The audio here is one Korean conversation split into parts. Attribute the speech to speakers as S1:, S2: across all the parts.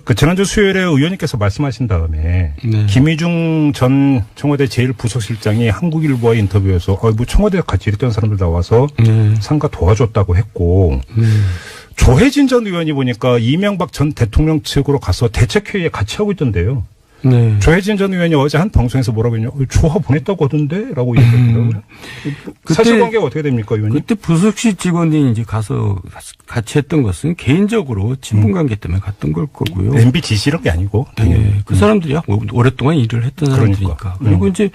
S1: 그 지난주 수요일에 의원님께서 말씀하신 다음에
S2: 네.
S1: 김희중 전 청와대 제1부속실장이 한국일보와의 인터뷰에서 뭐 청와대에 같이 일했던 사람들 나와서
S2: 네.
S1: 상가 도와줬다고 했고 조혜진 전 의원이 보니까 이명박 전 대통령 측으로 가서 대책회의에 같이 하고 있던데요.
S2: 네.
S1: 조혜진 전 의원이 어제 한 방송에서 뭐라고 했냐. 조화 보냈다고 하던데? 라고 얘기했더라고요. 사실관계가 어떻게 됩니까, 의원님?
S2: 그때 부속실 직원이 이제 가서 같이 했던 것은 개인적으로 친분관계 때문에 갔던 걸 거고요.
S1: MB 지시 이런 게 아니고.
S2: 네. 그 사람들이 오랫동안 일을 했던 사람들이니까.
S1: 그러니까.
S2: 그리고 이제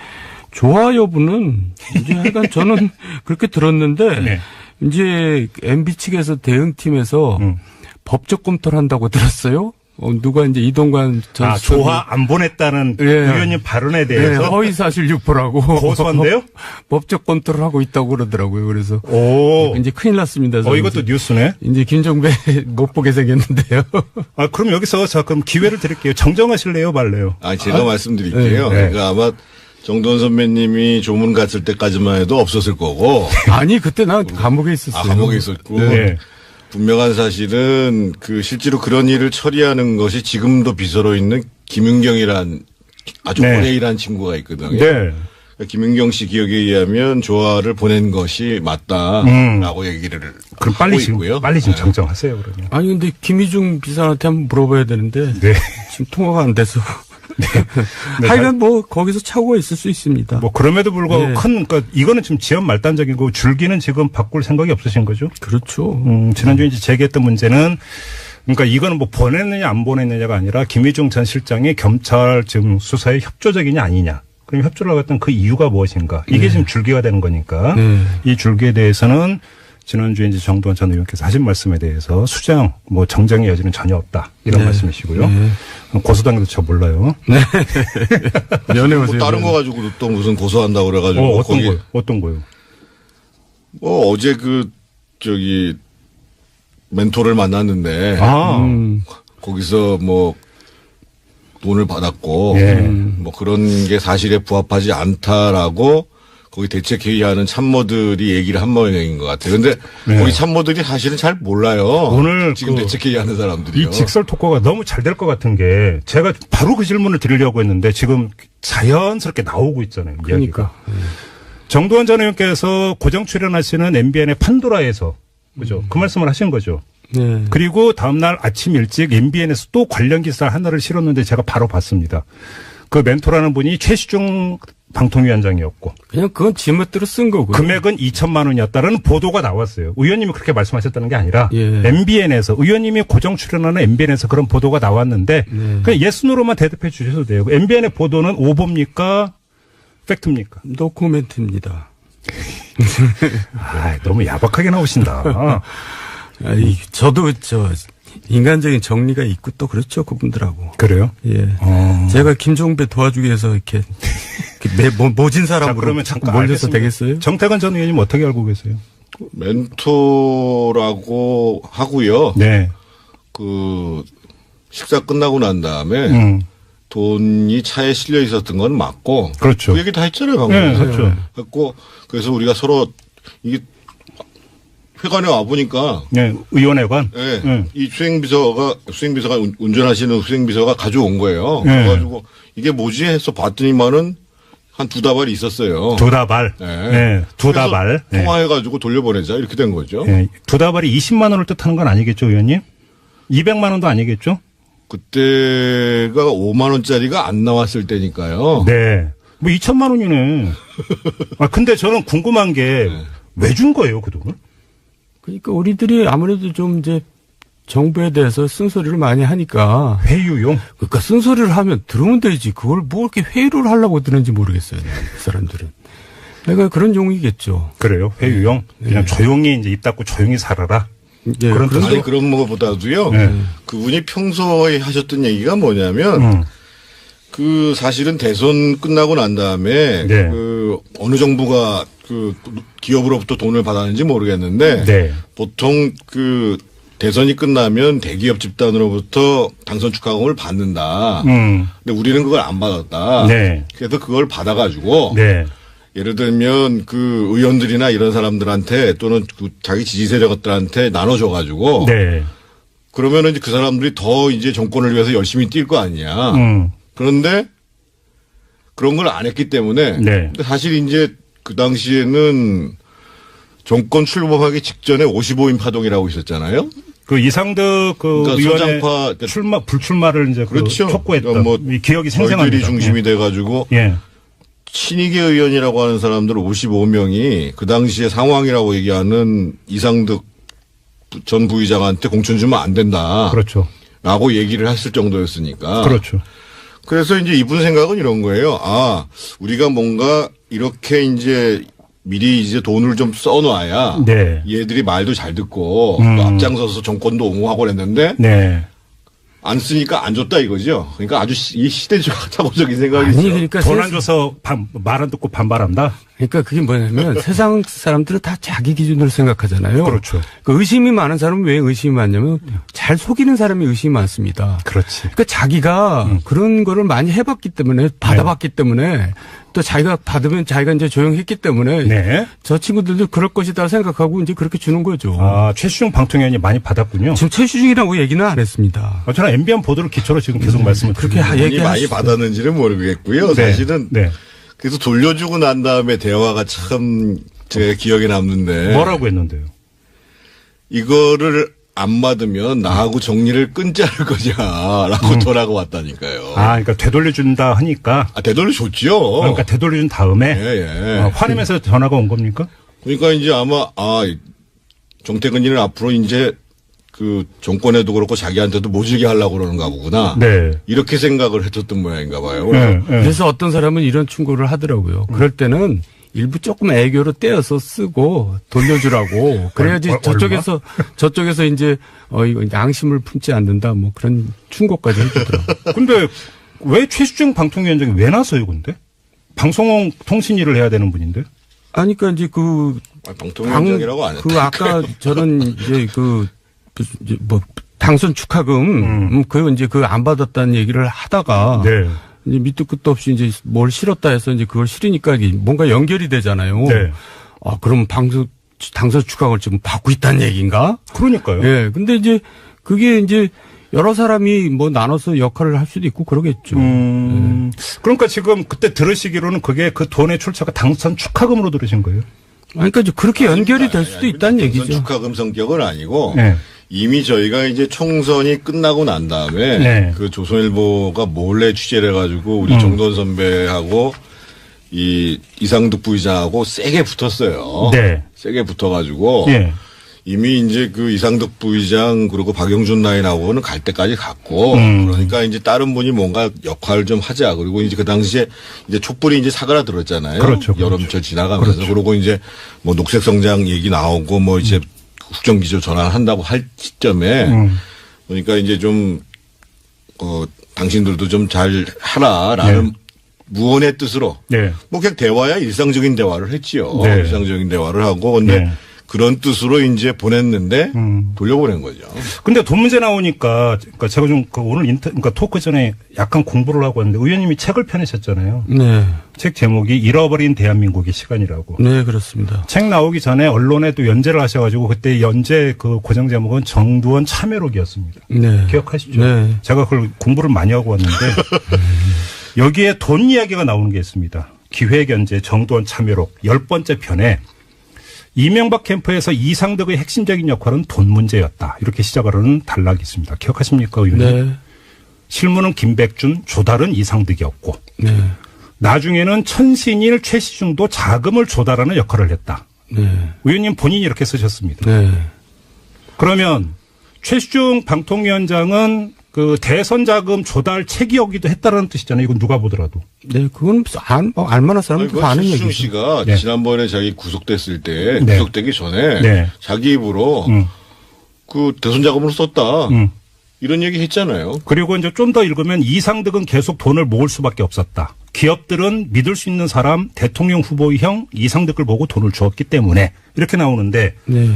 S2: 조화 여부는 이제 하여간 저는 그렇게 들었는데
S1: 네.
S2: 이제 MB 측에서 대응팀에서 법적 검토를 한다고 들었어요. 누가 이제 이동관 전
S1: 조화 안 보냈다는 의원님 발언에 대해서
S2: 허위사실 유포라고
S1: 고소한데요?
S2: 법적 검토를 하고 있다고 그러더라고요. 그래서
S1: 이제
S2: 큰일 났습니다.
S1: 이것도 뉴스네.
S2: 이제 김종배 못 보게 생겼는데요.
S1: 그럼 여기서 그럼 기회를 드릴게요. 정정하실래요, 말래요?
S3: 제가 말씀드릴게요.
S1: 네.
S3: 그러니까 아마 정도원 선배님이 조문 갔을 때까지만 해도 없었을 거고.
S2: 아니 그때 난 감옥에 있었어요.
S3: 감옥에 있었고.
S1: 네.
S3: 분명한 사실은 실제로 그런 일을 처리하는 것이 지금도 비서로 있는 김윤경이란 아주 오래 일한 친구가 있거든요.
S1: 네.
S3: 그러니까 김윤경 씨 기억에 의하면 조화를 보낸 것이 맞다라고 얘기를
S1: 그럼 빨리 지금 정정하세요, 그러면.
S2: 아니 근데 김희중 비서한테 한번 물어봐야 되는데 지금 통화가 안 돼서. 하여간 거기서 착오가 있을 수 있습니다.
S1: 그럼에도 불구하고 그러니까 이거는 지금 지연 말단적이고 줄기는 지금 바꿀 생각이 없으신 거죠?
S2: 그렇죠.
S1: 지난주에 이제 제기했던 문제는 그러니까 이거는 보냈느냐 안 보냈느냐가 아니라 김희중 전 실장이 경찰 지금 수사에 협조적이냐 아니냐. 그럼 협조를 하겠다는 그 이유가 무엇인가. 이게 지금 줄기가 되는 거니까 이 줄기에 대해서는 지난주에 이제 정도원 전 의원께서 하신 말씀에 대해서 수정, 정정의 여지는 전혀 없다. 이런 말씀이시고요. 고소당해도 저 몰라요.
S2: 네. 면회오세요.
S3: 다른 거 가지고 또 무슨 고소한다고 그래가지고.
S1: 어떤 거요?
S3: 어제 멘토를 만났는데. 거기서 돈을 받았고. 그런 게 사실에 부합하지 않다라고 거기 대책회의하는 참모들이 얘기를 한 모양인 것 같아요. 그런데 거기 참모들이 사실은 잘 몰라요. 오늘 지금 대책회의하는 사람들이요.
S1: 이 직설 토크가 너무 잘 될 것 같은 게 제가 바로 그 질문을 드리려고 했는데 지금 자연스럽게 나오고 있잖아요.
S2: 그러니까.
S1: 정도원 전 의원께서 고정 출연하시는 MBN의 판도라에서 그죠? 그 말씀을 하신 거죠.
S2: 네.
S1: 그리고 다음날 아침 일찍 MBN에서 또 관련 기사 하나를 실었는데 제가 바로 봤습니다. 그 멘토라는 분이 최시중 방통위원장이었고.
S2: 그냥 그건 지멋대로 쓴 거고요.
S1: 금액은 2천만 원이었다라는 보도가 나왔어요. 의원님이 그렇게 말씀하셨다는 게 아니라 MBN에서 의원님이 고정 출연하는 MBN에서 그런 보도가 나왔는데 그냥 예스노로만 대답해 주셔도 돼요. MBN의 보도는 오보입니까? 팩트입니까?
S2: 노코멘트입니다.
S1: 너무 야박하게 나오신다.
S2: 저도 인간적인 정리가 있고 또 그렇죠, 그분들하고.
S1: 그래요?
S2: 예. 제가 김종배 도와주기 위해서 이렇게 모진 사람으로
S1: 그러면 잠깐
S2: 몰려서 되겠어요?
S1: 정태관 전 의원님 어떻게 알고 계세요?
S3: 멘토라고 하고요.
S1: 네.
S3: 식사 끝나고 난 다음에 돈이 차에 실려 있었던 건 맞고.
S1: 그렇죠.
S3: 그 얘기 다 했잖아요, 방금.
S1: 네, 그렇죠.
S3: 그래서 우리가 서로 이게 회관에 와보니까.
S1: 네, 의원회관.
S3: 네. 이 수행비서가 운전하시는 수행비서가 가져온 거예요. 그래가지고 이게 뭐지 해서 봤더니만은 한 2다발이 있었어요.
S1: 2다발. 네. 2다발.
S3: 통화해가지고 돌려보내자 이렇게 된 거죠.
S1: 네. 2다발이 20만 원을 뜻하는 건 아니겠죠, 의원님? 200만 원도 아니겠죠?
S3: 그때가 5만 원짜리가 안 나왔을 때니까요.
S1: 네. 2천만 원이네. 근데 저는 궁금한 게 왜 준 거예요, 그 돈을?
S2: 그러니까 우리들이 아무래도 좀 이제 정부에 대해서 쓴소리를 많이 하니까.
S1: 회유용?
S2: 그러니까 쓴소리를 하면 들으면 되지. 그걸 이렇게 회유를 하려고 드는지 모르겠어요. 그 사람들은. 그러니까 그런 용이겠죠.
S1: 그래요? 회유용? 그냥 조용히 입 닫고 조용히 살아라?
S2: 예,
S3: 그런 것보다도요. 그분이 평소에 하셨던 얘기가 뭐냐면 사실은 대선 끝나고 난 다음에 어느 정부가 기업으로부터 돈을 받았는지 모르겠는데 보통 대선이 끝나면 대기업 집단으로부터 당선 축하금을 받는다. 근데 우리는 그걸 안 받았다. 그래서 그걸 받아가지고 예를 들면 의원들이나 이런 사람들한테 또는 자기 지지 세력들한테 나눠줘가지고 그러면은 이제 그 사람들이 더 이제 정권을 위해서 열심히 뛸 거 아니야. 그런데 그런 걸 안 했기 때문에.
S1: 네.
S3: 근데 사실 이제 그 당시에는 정권 출범하기 직전에 55인 파동이라고 있었잖아요.
S1: 그 이상득 그
S3: 그러니까
S1: 의원의
S3: 서장파
S1: 불출마를 이제
S3: 그렇죠.
S1: 그 촉구했던
S3: 그러니까 뭐
S1: 이 기억이 생생합니다.
S3: 저희들이 중심이 돼가지고
S1: 예.
S3: 친이계 의원이라고 하는 사람들 55명이 그 당시에 상황이라고 얘기하는 이상득 전 부의장한테 공천 주면 안 된다.
S1: 그렇죠.
S3: 라고 얘기를 했을 정도였으니까.
S1: 그렇죠.
S3: 그래서 이제 이분 생각은 이런 거예요. 아, 우리가 뭔가 이렇게 이제 미리 이제 돈을 좀 써놔야
S1: 네.
S3: 얘들이 말도 잘 듣고 또 앞장서서 정권도 옹호하고 그랬는데
S1: 네.
S3: 안 쓰니까 안 줬다 이거죠. 그러니까 아주 이 시대착오적인 생각이
S2: 아니,
S3: 있어요.
S2: 그러니까
S1: 돈 안 줘서 말 안 듣고 반발한다?
S2: 그러니까 그게 뭐냐면 세상 사람들은 다 자기 기준으로 생각하잖아요.
S1: 그렇죠.
S2: 그 의심이 많은 사람은 왜 의심이 많냐면 잘 속이는 사람이 의심이 많습니다.
S1: 그렇지.
S2: 그러니까 자기가 그런 거를 많이 해봤기 때문에 받아봤기 때문에 또 자기가 받으면 자기가 이제 조용했기 때문에
S1: 네.
S2: 저 친구들도 그럴 것이다 생각하고 이제 그렇게 주는 거죠.
S1: 아, 최시중 방통위원이 많이 받았군요.
S2: 지금 최수중이라고 얘기는 안 했습니다.
S1: 저는 MBN 보도를 기초로 지금 계속 말씀을
S2: 그렇게
S1: 드립니다.
S3: 많이 받았는지는 모르겠고요.
S1: 네.
S3: 사실은
S1: 네.
S3: 그래서 돌려주고 난 다음에 대화가 참 제 기억에 남는데
S1: 뭐라고 했는데요?
S3: 이거를 안 받으면 나하고 정리를 끊자는 거냐라고 전화가 왔다니까요.
S1: 아, 그러니까 되돌려준다 하니까.
S3: 아, 되돌려줬죠.
S1: 그러니까 되돌려준 다음에.
S3: 예.
S1: 화내면서 전화가 온 겁니까?
S3: 그러니까 이제 아마 정태근이는 앞으로 이제 그 정권에도 그렇고 자기한테도 모질게 하려고 그러는가 보구나.
S1: 네.
S3: 이렇게 생각을 했었던 모양인가 봐요.
S1: 네.
S2: 그래서 어떤 사람은 이런 충고를 하더라고요. 그럴 때는 일부 조금 애교로 떼어서 쓰고 돌려주라고. 그래야지 저쪽에서 이제 이거 양심을 품지 않는다 뭐 그런 충고까지 해주더라고요.
S1: 근데 왜 최수중 방통위원장이 왜 나서요, 근데? 방송통신 일을 해야 되는 분인데?
S2: 아니, 그러니까 이제
S3: 방통위원장이라고 안 했다.
S2: 그 아까 저는 이제 뭐 당선 축하금 그 이제 그 안 받았다는 얘기를 하다가
S1: 네.
S2: 이제 밑도 끝도 없이 이제 뭘 실었다 해서 이제 그걸 실으니까 뭔가 연결이 되잖아요.
S1: 네.
S2: 아, 그럼 당선 축하금을 지금 받고 있다는 얘기인가?
S1: 그러니까요.
S2: 예. 근데 이제 그게 이제 여러 사람이 뭐 나눠서 역할을 할 수도 있고 그러겠죠.
S1: 그러니까 지금 그때 들으시기로는 그게 그 돈의 출처가 당선 축하금으로 들으신 거예요?
S2: 그러니까 이제 그렇게 연결이 될 수도 있다는 얘기죠.
S3: 축하금 성격은 아니고
S1: 네.
S3: 이미 저희가 이제 총선이 끝나고 난 다음에
S1: 네.
S3: 그 조선일보가 몰래 취재를 해가지고 우리 정돈 선배하고 이 이상득 부의장하고 세게 붙었어요.
S1: 네.
S3: 세게 붙어가지고
S1: 네.
S3: 이미 이제 그 이상득 부의장 그리고 박영준 라인하고는 갈 때까지 갔고 그러니까 이제 다른 분이 뭔가 역할을 좀 하자. 그리고 이제 그 당시에 이제 촛불이 이제 사그라들었잖아요.
S1: 그렇죠.
S3: 여름철 지나가면서 그러고 이제 뭐 녹색 성장 얘기 나오고 뭐 이제 국정기조 전환한다고 할 시점에 그러니까 이제 좀 당신들도 좀 잘 하라라는 무언의 뜻으로
S1: 네.
S3: 뭐 그냥 대화야 일상적인 대화를 했지요.
S1: 네.
S3: 일상적인 대화를 하고 근데
S1: 네.
S3: 그런 뜻으로 이제 보냈는데 돌려보낸 거죠.
S1: 근데 돈 문제 나오니까 그러니까 제가 좀 오늘 그러니까 토크 전에 약간 공부를 하고 왔는데 의원님이 책을 펴내셨잖아요.
S2: 네.
S1: 책 제목이 잃어버린 대한민국의 시간이라고.
S2: 네, 그렇습니다.
S1: 책 나오기 전에 언론에 또 연재를 하셔가지고 그때 연재 그 고정 제목은 정두원 참여록이었습니다.
S2: 네.
S1: 기억하시죠?
S2: 네.
S1: 제가 그걸 공부를 많이 하고 왔는데 여기에 돈 이야기가 나오는 게 있습니다. 기획연재 정두원 참여록 10번째 편에 이명박 캠프에서 이상득의 핵심적인 역할은 돈 문제였다. 이렇게 시작을 하는 단락이 있습니다. 기억하십니까, 의원님?
S2: 네.
S1: 실무는 김백준, 조달은 이상득이었고
S2: 네.
S1: 나중에는 천신일, 최시중도 자금을 조달하는 역할을 했다.
S2: 네.
S1: 의원님 본인이 이렇게 쓰셨습니다.
S2: 네.
S1: 그러면 최시중 방통위원장은 그 대선 자금 조달 책이었기도 했다라는 뜻이잖아요. 이건 누가 보더라도.
S2: 네, 그건 알만한 사람은 다 아는
S3: 최수중
S2: 얘기죠.
S3: 씨가
S1: 네.
S3: 지난번에 자기 구속됐을 때
S1: 네.
S3: 구속되기 전에
S1: 네.
S3: 자기 입으로 그 대선 자금으로 썼다. 이런 얘기 했잖아요.
S1: 그리고 이제 좀 더 읽으면 이상득은 계속 돈을 모을 수밖에 없었다. 기업들은 믿을 수 있는 사람 대통령 후보의 형 이상득을 보고 돈을 주었기 때문에 이렇게 나오는데
S2: 네.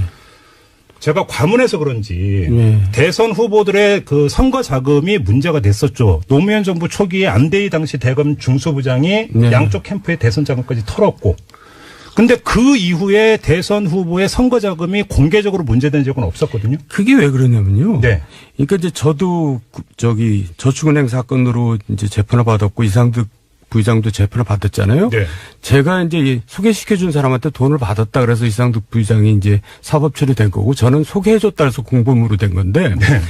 S1: 제가 과문해서 그런지
S2: 네.
S1: 대선 후보들의 그 선거 자금이 문제가 됐었죠. 노무현 정부 초기에 안대희 당시 대검 중수부장이
S2: 네.
S1: 양쪽 캠프의 대선 자금까지 털었고 근데 그 이후에 대선 후보의 선거 자금이 공개적으로 문제된 적은 없었거든요.
S2: 그게 왜 그러냐면요.
S1: 네.
S2: 그러니까 이제 저도 저축은행 사건으로 이제 재판을 받았고 이상득 부의장도 재판을 받았잖아요.
S1: 네.
S2: 제가 이제 소개시켜준 사람한테 돈을 받았다 그래서 이상득 부의장이 이제 사법 처리된 거고 저는 소개해줬다 해서 공범으로 된 건데
S1: 네.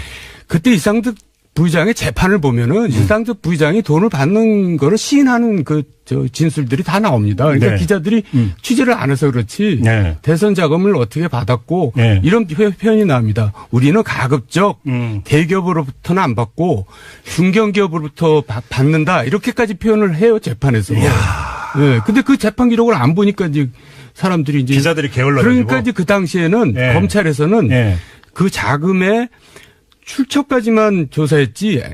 S2: 그때 이상득 부의장의 재판을 보면은 이상득 부의장이 돈을 받는 거를 시인하는 진술들이 다 나옵니다. 그러니까
S1: 네.
S2: 기자들이 취재를 안 해서 그렇지
S1: 네.
S2: 대선 자금을 어떻게 받았고
S1: 네.
S2: 이런 표현이 나옵니다. 우리는 가급적 대기업으로부터는 안 받고 중견기업으로부터 받는다 이렇게까지 표현을 해요 재판에서. 네. 근데 그 재판 기록을 안 보니까 이제 사람들이 이제
S1: 기자들이 게을러가지고.
S2: 그러니까 이제 그 당시에는
S1: 네.
S2: 검찰에서는
S1: 네.
S2: 그 자금의 출처까지만 조사했지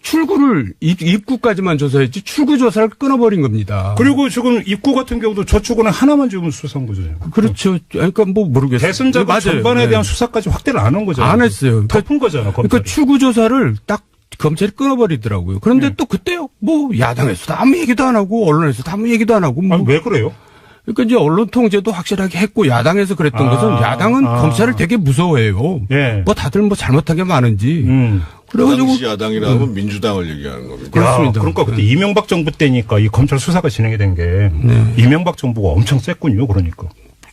S2: 출구를 입구까지만 조사했지 출구 조사를 끊어버린 겁니다.
S1: 그리고 지금 입구 같은 경우도 저축은행 하나만 지금 수사한 거죠.
S2: 그렇죠. 그러니까 뭐 모르겠어요.
S1: 대선 자금 전반에 대한 수사까지 확대를 안 한 거잖아요.
S2: 안 했어요.
S1: 덮은 거잖아. 검찰이.
S2: 그러니까 출구 조사를 딱 검찰이 끊어버리더라고요. 그런데 또 그때요. 뭐 야당에서도 아무 얘기도 안 하고 언론에서도 아무 얘기도 안 하고. 뭐.
S1: 아니, 왜 그래요?
S2: 그러니까 이제 언론 통제도 확실하게 했고 야당에서 그랬던 것은 야당은 검찰을 되게 무서워해요.
S1: 예.
S2: 뭐 다들 뭐 잘못한 게 많은지.
S3: 그
S2: 그래가지고
S3: 당시 야당이라면 민주당을 얘기하는 겁니다.
S2: 그렇습니다.
S1: 그러니까 그때 이명박 정부 때니까 이 검찰 수사가 진행이 된 게 이명박 정부가 엄청 셌군요. 그러니까.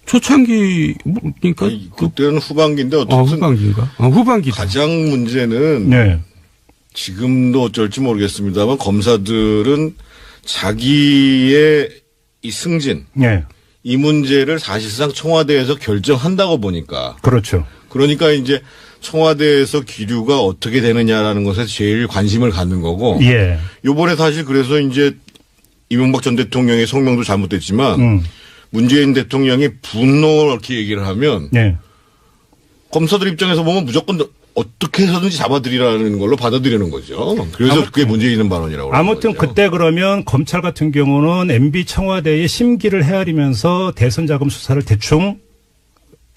S2: 초창기 그러니까
S3: 아니, 그때는 후반기인데 어쨌든
S2: 후반기인가? 후반기.
S3: 가장 문제는
S1: 네.
S3: 지금도 어쩔지 모르겠습니다만 검사들은 자기의 이 승진
S1: 네.
S3: 이 문제를 사실상 청와대에서 결정한다고 보니까
S1: 그렇죠.
S3: 그러니까 이제 청와대에서 기류가 어떻게 되느냐라는 것에 제일 관심을 갖는 거고
S1: 예.
S3: 요번에 사실 그래서 이제 이명박 전 대통령의 성명도 잘못됐지만 문재인 대통령이 분노를 이렇게 얘기를 하면
S1: 예.
S3: 검사들 입장에서 보면 무조건 어떻게 해서든지 잡아들이라는 걸로 받아들이는 거죠. 그래서 그게 문제 있는 발언이라고.
S1: 아무튼
S3: 거죠.
S1: 그때 그러면 검찰 같은 경우는 MB 청와대의 심기를 헤아리면서 대선 자금 수사를 대충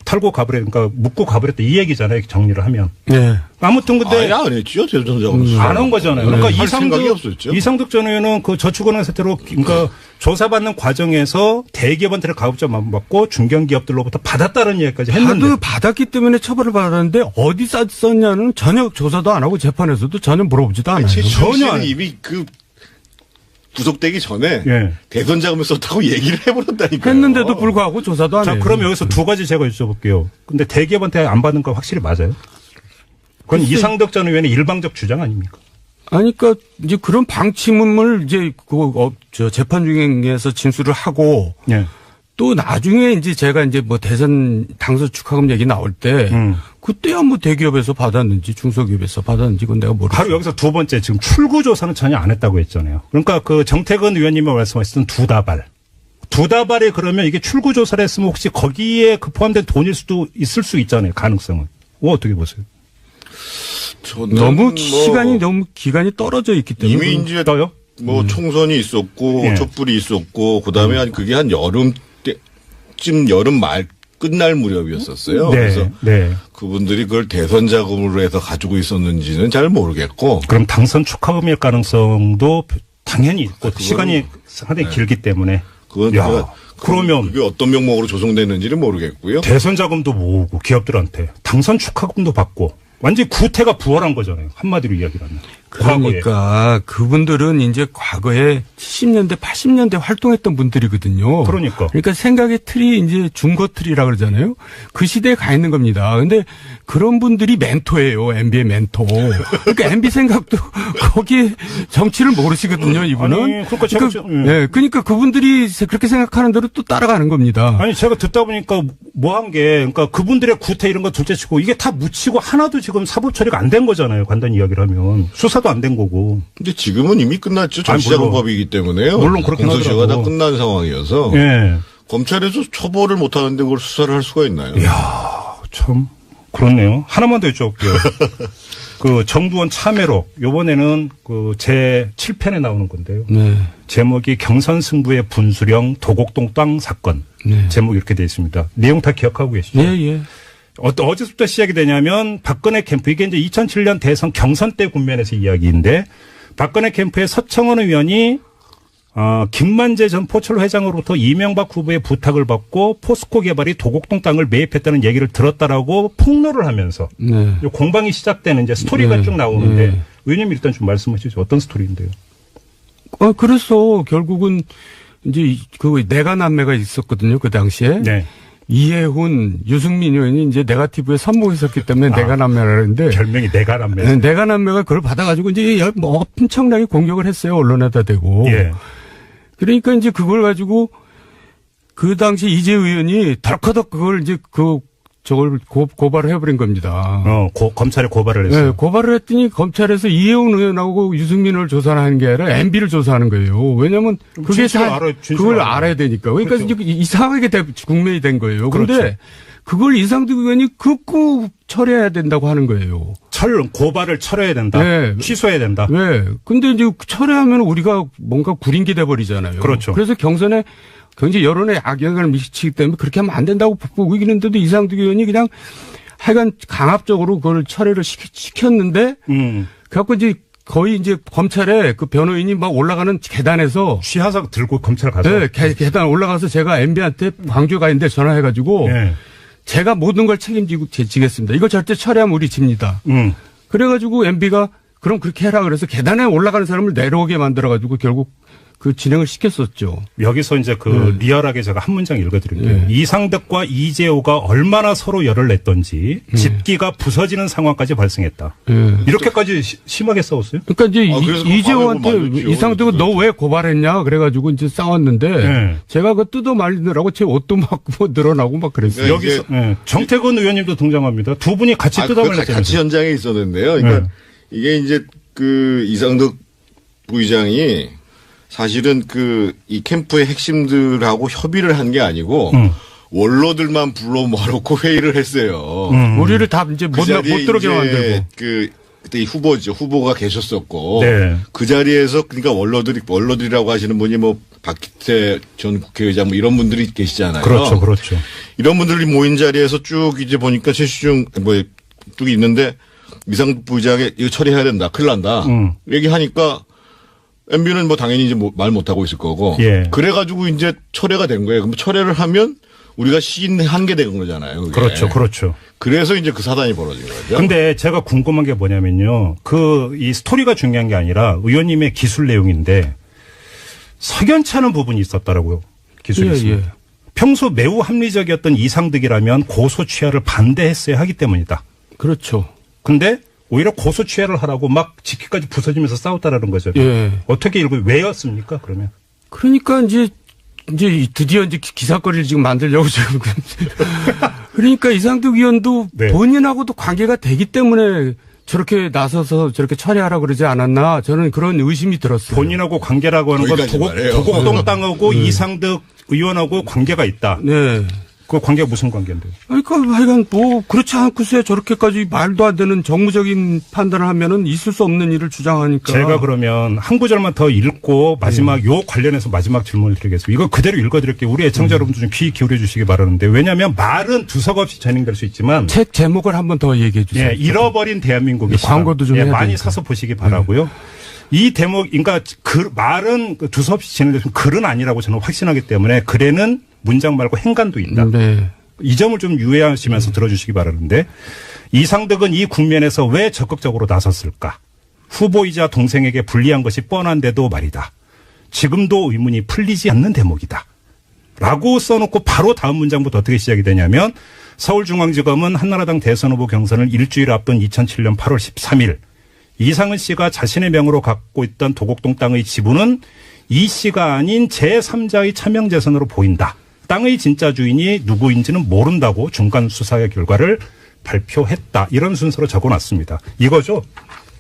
S1: 털고 가버려, 그러니까 묻고 가버렸다 이 얘기잖아요. 정리를 하면.
S2: 네.
S1: 아무튼 근데
S3: 아예 안 했죠. 대선 자금 수사.
S1: 안 한 거잖아요. 그러니까
S3: 할 생각이 없었죠.
S1: 이상득 전 의원은 그 저축은행 사태로 그러니까 조사받는 과정에서 대기업한테 가급적 받고 중견기업들로부터 받았다는 얘기까지 했는데.
S2: 받았기 때문에 처벌을 받았는데 어디 썼냐는 전혀 조사도 안 하고 재판에서도 전혀 물어보지도 않아요.
S3: 전혀 이미 그 구속되기 전에
S1: 예.
S3: 대선 자금을 썼다고 얘기를 해버렸다니까요.
S2: 했는데도 불구하고 조사도 안
S1: 자,
S2: 해요.
S1: 그럼 여기서 두 가지 제가 여쭤볼게요. 근데 대기업한테 안 받는 거 확실히 맞아요? 그건 이상득 전 의원의 일방적 주장 아닙니까?
S2: 아니, 그러니까 이제 그런 방침을 이제 재판 중에서 진술을 하고
S1: 예.
S2: 또 나중에 이제 제가 이제 뭐 대선 당선 축하금 얘기 나올 때 그때야 뭐 대기업에서 받았는지 중소기업에서 받았는지 그건 내가 모르겠어요.
S1: 바로 여기서 두 번째 지금 출구 조사는 전혀 안 했다고 했잖아요. 그러니까 그 정태근 의원님이 말씀하셨던 두 다발이 그러면 이게 출구 조사를 했으면 혹시 거기에 그 포함된 돈일 수도 있을 수 있잖아요. 가능성은. 어떻게 보세요?
S2: 너무 시간이 너무 기간이 떨어져 있기 때문에
S3: 이미 이제
S1: 떠요?
S3: 뭐 총선이 있었고
S1: 예.
S3: 촛불이 있었고 그다음에 그게 한 여름 때쯤 여름 말 끝날 무렵이었었어요.
S1: 네.
S3: 그래서
S1: 네.
S3: 그분들이 그걸 대선 자금으로 해서 가지고 있었는지는 잘 모르겠고.
S1: 그럼 당선 축하금일 가능성도 당연히 있고 시간이 상당히 길기 때문에.
S3: 그건
S1: 야,
S3: 제가
S1: 그러면
S3: 그게 어떤 명목으로 조성됐는지는 모르겠고요.
S1: 대선 자금도 모으고 기업들한테 당선 축하금도 받고 완전히 구태가 부활한 거잖아요. 한마디로 이야기를 하면.
S2: 그러니까 그분들은 이제 과거에 70년대, 80년대 활동했던 분들이거든요.
S1: 그러니까
S2: 생각의 틀이 이제 중거 틀이라 그러잖아요. 그 시대에 가 있는 겁니다. 근데 그런 분들이 멘토예요. MB의 멘토. 그러니까 MB 생각도 거기에 정치를 모르시거든요. 이분은.
S1: 아니, 그러니까
S2: 네, 그러니까 그분들이 그렇게 생각하는 대로 또 따라가는 겁니다.
S1: 아니 제가 듣다 보니까 뭐 한 게 그러니까 그분들의 구태 이런 거 둘째치고 이게 다 묻히고 하나도 지금 사법 처리가 안 된 거잖아요. 간단히 이야기를 하면 수사도 안 된 거고.
S3: 근데 지금은 이미 끝났죠. 정치자금법이기 때문에요.
S1: 물론 그렇긴
S3: 공소시효가 다
S1: 하더라고.
S3: 끝난 상황이어서.
S1: 예.
S3: 검찰에서 처벌을 못 하는데 그걸 수사를 할 수가 있나요?
S1: 이야, 참 그렇네요. 하나만 더 여쭤볼게요. 그 정두원 참회록 요번에는 그 제 7편에 나오는 건데요.
S2: 네.
S1: 제목이 경선 승부의 분수령 도곡동 땅 사건.
S2: 네.
S1: 제목 이렇게 되어 있습니다. 내용 다 기억하고 계시죠?
S2: 예, 예.
S1: 어제부터 시작이 되냐면 박근혜 캠프 이게 이제 2007년 대선 경선 때 국면에서 이야기인데 박근혜 캠프의 서청원 의원이 김만재 전 포철 회장으로부터 이명박 후보의 부탁을 받고 포스코 개발이 도곡동 땅을 매입했다는 얘기를 들었다라고 폭로를 하면서
S2: 네.
S1: 공방이 시작되는 이제 스토리가
S2: 네.
S1: 쭉 나오는데
S2: 네.
S1: 의원님 일단 좀 말씀해 주시죠. 어떤 스토리인데요?
S2: 그래서 결국은 이제 그 내가남매가 있었거든요. 그 당시에.
S1: 네.
S2: 이해훈, 유승민 의원이 이제 네거티브에 선봉했었기 때문에 내가남매라는데
S1: 별명이 내가남매.
S2: 내가남매가 그걸 받아가지고 이제 뭐 엄청나게 공격을 했어요. 언론에다 대고.
S1: 예.
S2: 그러니까 이제 그걸 가지고 그 당시 이재 의원이 덜커덕 그걸 이제 저걸 고발을 해버린 겁니다.
S1: 검찰에 고발을 했어요.
S2: 네, 고발을 했더니 검찰에서 이해훈 의원하고 유승민을 조사하는 게 아니라 MB를 조사하는 거예요. 왜냐면 그게 다 그걸 알아야 되니까. 그러니까
S1: 그렇죠.
S2: 이제 이상하게 국면이 된 거예요. 그런데
S1: 그렇죠.
S2: 그걸 이상득 의원이 극구 철회해야 된다고 하는 거예요.
S1: 고발을 철회해야 된다.
S2: 네.
S1: 취소해야 된다.
S2: 네. 근데 이제 철회하면 우리가 뭔가 구린기 돼 버리잖아요.
S1: 그렇죠.
S2: 그래서 경선에 굉장히 여론에 악영향을 미치기 때문에 그렇게 하면 안 된다고 보고 있는데도 이상득 의원이 그냥 하여간 강압적으로 그걸 철회를 시켰는데 그래갖고 이제 거의 이제 검찰에 그 변호인이 막 올라가는 계단에서
S1: 취하사 들고 검찰 가서
S2: 네, 계단 올라가서 제가 MB한테 광주에 가 있는데 전화해가지고
S1: 네.
S2: 제가 모든 걸 책임지고 지겠습니다. 이거 절대 철회하면 우리 집니다. 그래가지고 MB가 그럼 그렇게 해라 그래서 계단에 올라가는 사람을 내려오게 만들어가지고 결국 그 진행을 시켰었죠.
S1: 여기서 이제 리얼하게 제가 한 문장 읽어드릴게요. 이상득과 이재호가 얼마나 서로 열을 냈던지 집기가 부서지는 상황까지 발생했다. 이렇게까지 심하게 싸웠어요?
S2: 그러니까 이제 이재호한테 이상득은 너 왜 고발했냐 그래가지고 이제 싸웠는데 제가 그 뜯어 말리느라고 제 옷도 막 늘어나고 막 그랬어요.
S1: 여기서 정태근 의원님도 등장합니다. 두 분이 같이 뜯어 말렸잖아요.
S3: 같이 현장에 있었는데요. 그러니까 이게 이제 그 이상득 부의장이 사실은 이 캠프의 핵심들하고 협의를 한 게 아니고 원로들만 불러 모아놓고 회의를 했어요.
S2: 우리를 다 이제 못 들어오게 만들고.
S3: 그때 후보가 계셨었고.
S1: 네.
S3: 그 자리에서 그러니까 원로들이라고 하시는 분이 뭐 박기태 전 국회의장 뭐 이런 분들이 계시잖아요.
S1: 그렇죠, 그렇죠.
S3: 이런 분들이 모인 자리에서 쭉 이제 보니까 최시중 쭉 있는데 이상득 부의장이 이거 처리해야 된다. 큰일 난다. 얘기하니까 MB는 뭐 당연히 이제 말 못하고 있을 거고.
S1: 예.
S3: 그래가지고 이제 철회가 된 거예요. 그럼 철회를 하면 우리가 시인한 게 된 거잖아요. 그게.
S1: 그렇죠, 그렇죠.
S3: 그래서 이제 그 사단이 벌어진 거죠.
S1: 근데 제가 궁금한 게 뭐냐면요. 이 스토리가 중요한 게 아니라 의원님의 기술 내용인데 석연치 않은 부분이 있었다라고요. 기술이.
S2: 예.
S1: 평소 매우 합리적이었던 이상득이라면 고소 취하를 반대했어야 하기 때문이다.
S2: 그렇죠.
S1: 근데 오히려 고소 취하를 하라고 막 직기까지 부서지면서 싸웠다라는 거죠.
S2: 예.
S1: 어떻게 왜였습니까? 그러면?
S2: 그러니까 이제 드디어 이제 기사거리를 지금 만들려고 지금. 그러니까 이상득 의원도
S1: 네.
S2: 본인하고도 관계가 되기 때문에 저렇게 나서서 저렇게 처리하라고 그러지 않았나 저는 그런 의심이 들었어요.
S1: 본인하고 관계라고 하는 건 도곡동 땅하고 이상득 의원하고 관계가 있다.
S2: 네.
S1: 그 관계가 무슨 관계인데요?
S2: 그러니까 하여간 뭐 그렇지 않고서야 저렇게까지 말도 안 되는 정무적인 판단을 하면은 있을 수 없는 일을 주장하니까.
S1: 제가 그러면 한 구절만 더 읽고 마지막 요 관련해서 마지막 질문을 드리겠습니다. 이거 그대로 읽어드릴게요. 우리 애청자 여러분들 좀 귀 기울여 주시기 바라는데 왜냐하면 말은 두서없이 진행될 수 있지만
S2: 책 제목을 한번 더 얘기해 주세요.
S1: 예, 잃어버린 대한민국의
S2: 광고도 좀 해야
S1: 많이
S2: 되니까.
S1: 사서 보시기 바라고요. 이 대목, 그러니까 말은 두서없이 진행되면 글은 아니라고 저는 확신하기 때문에 글에는 문장 말고 행간도 있다.
S2: 네.
S1: 이 점을 좀 유의하시면서 들어주시기 바라는데 이상득은 이 국면에서 왜 적극적으로 나섰을까? 후보이자 동생에게 불리한 것이 뻔한데도 말이다. 지금도 의문이 풀리지 않는 대목이다. 라고 써놓고 바로 다음 문장부터 어떻게 시작이 되냐면 서울중앙지검은 한나라당 대선 후보 경선을 일주일 앞둔 2007년 8월 13일 이상은 씨가 자신의 명으로 갖고 있던 도곡동 땅의 지분은 이 씨가 아닌 제3자의 차명재산으로 보인다. 땅의 진짜 주인이 누구인지는 모른다고 중간 수사의 결과를 발표했다. 이런 순서로 적어놨습니다. 이거죠?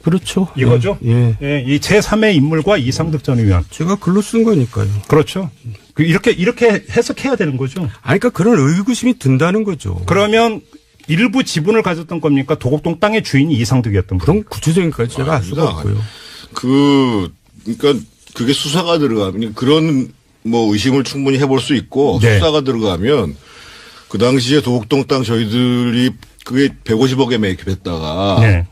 S2: 그렇죠.
S1: 이거죠?
S2: 예.
S1: 예, 이 제3의 인물과 이상득 전 의원.
S2: 제가 글로 쓴 거니까요.
S1: 그렇죠. 이렇게 해석해야 되는 거죠.
S2: 아니, 그러니까 그런 의구심이 든다는 거죠.
S1: 그러면 일부 지분을 가졌던 겁니까? 도곡동 땅의 주인이 이상득이었던 분.
S2: 그런 구체적인 것까지 제가 알 수가 없고요.
S3: 그러니까 그게 수사가 들어가면 그런 뭐 의심을 충분히 해볼 수 있고
S1: 네.
S3: 수사가 들어가면 그 당시에 도곡동 땅 저희들이 그게 150억에 매입했다가
S1: 네.